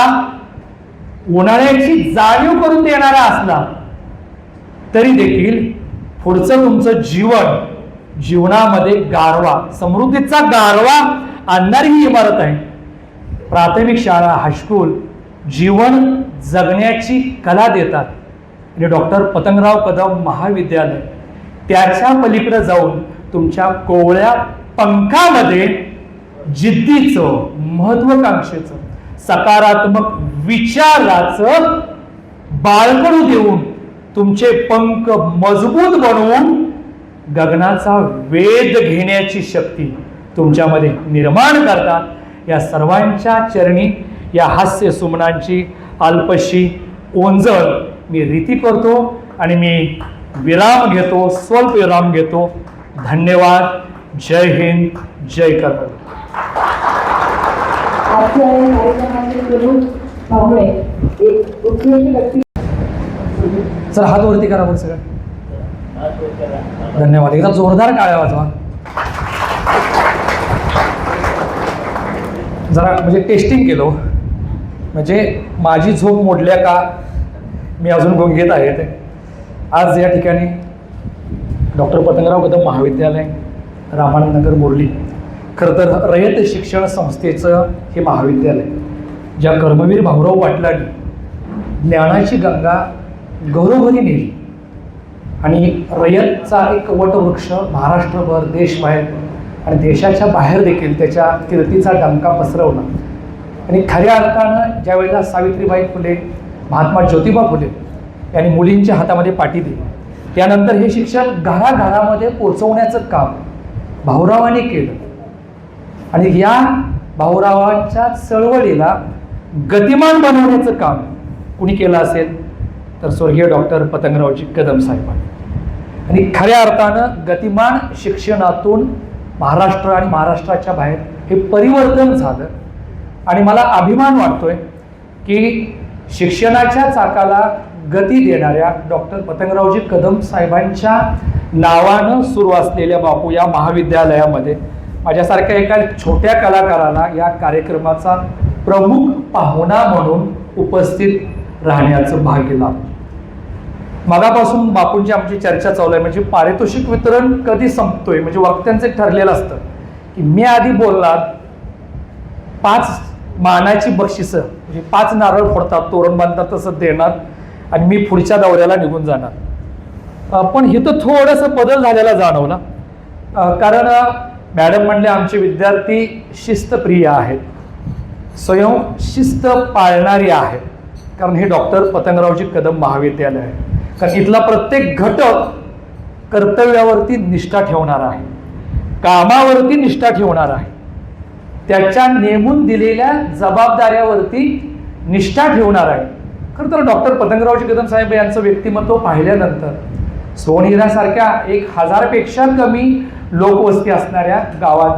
उन्हाळ्याची जाणीव करून देणारा असला तरी देखील पुढचं तुमचं जीवनामध्ये गारवा, समृद्धीचा गारवा आणणारी ही इमारत आहे. प्राथमिक शाळा, हायस्कूल जीवन जगण्याची कला देतात आणि डॉक्टर पतंगराव कदम महाविद्यालय त्याच्या पलीकडे जाऊन तुमच्या कोवळ्या पंखामध्ये जिद्दीचं, महत्वाकांक्षेचं, सकारात्मक विचाराचं बाळकडू देऊन तुमचे पंख मजबूत बनवून गगनाचा वेध घेण्याची शक्ती तुमच्यामध्ये निर्माण करतात. या सर्वांच्या चरणी या हास्य सुमनांची अल्पशी ओंजळ मी रीती करतो आणि मी विराम घेतो, स्वल्प विराम घेतो. धन्यवाद. जय हिंद, जय कर्मवीर. सर हात वरती करा बरं सगळं. धन्यवाद. एकदा जोरदार टाळ्या वाजवा. जरा म्हणजे टेस्टिंग केलो, म्हणजे माझी झोप मोडल्या का मी अजून गुंगेत आहे. ते आज या ठिकाणी डॉक्टर पतंगराव कदम महाविद्यालय रामानंद नगर बोर्ली. खरं तर रयत शिक्षण संस्थेचं हे महाविद्यालय ज्या कर्मवीर भाऊराव पाटलांनी ज्ञानाची गंगा गौरवभरी नेली आणि रयतचा एक वटवृक्ष महाराष्ट्रभर देशबाहेर आणि देशाच्या बाहेर देखील त्याच्या कीर्तीचा डंका पसरवला. आणि खऱ्या अर्थानं ज्या वेळेला सावित्रीबाई फुले, महात्मा ज्योतिबा फुले यांनी मुलींच्या हातामध्ये पाटी दिली, त्यानंतर हे शिक्षण घराघरामध्ये पोचवण्याचं काम भाऊरावांनी केलं. आणि या भाऊरावांच्या चळवळीला गतिमान बनवण्याचं काम कुणी केलं असेल तर स्वर्गीय डॉक्टर पतंगरावजी कदम साहेबांनी. आणि खऱ्या अर्थानं गतिमान शिक्षणातून महाराष्ट्र आणि महाराष्ट्राच्या बाहेर हे परिवर्तन झालं. आणि मला अभिमान वाटतोय की शिक्षणाच्या चाकाला गती देणाऱ्या डॉक्टर पतंगरावजी कदम साहेबांच्या नावानं सुरू असलेल्या बापू या महाविद्यालयामध्ये माझ्यासारख्या एका छोट्या कलाकाराला या कार्यक्रमाचा प्रमुख पाहुणा म्हणून उपस्थित राहण्याचं भाग्य लाभलं. मगापासून बापूंची आमची चर्चा चालू आहे, म्हणजे पारितोषिक वितरण कधी संपतोय, म्हणजे वक्त्यांचं एक ठरलेलं असतं की मी आधी बोलणार 5 मानाची बक्षिसं म्हणजे 5 नारळ फोडतात, तोरण बांधतात तसं देणार आणि मी पुढच्या दौऱ्याला निघून जाणार. पण इथं थोडंसं बदल झालेला जाणवला. कारण मॅडम म्हणले आमचे विद्यार्थी शिस्तप्रिय आहेत, स्वयं शिस्त पाळणारी आहेत. कारण हे डॉक्टर पतंगरावजी कदम महाविद्यालय आहे. कारण इथला प्रत्येक घटक कर्तव्यावरती निष्ठा ठेवणार आहे, कामावरती निष्ठा ठेवणार आहे, त्याच्या नेमून दिलेल्या जबाबदाऱ्यावरती निष्ठा ठेवणार आहे. खरं तर डॉक्टर पतंगरावजी कदम साहेब यांचं व्यक्तिमत्व पाहिल्यानंतर सोनहिरासारख्या 1000पेक्षा कमी लोकवस्ती असणाऱ्या गावात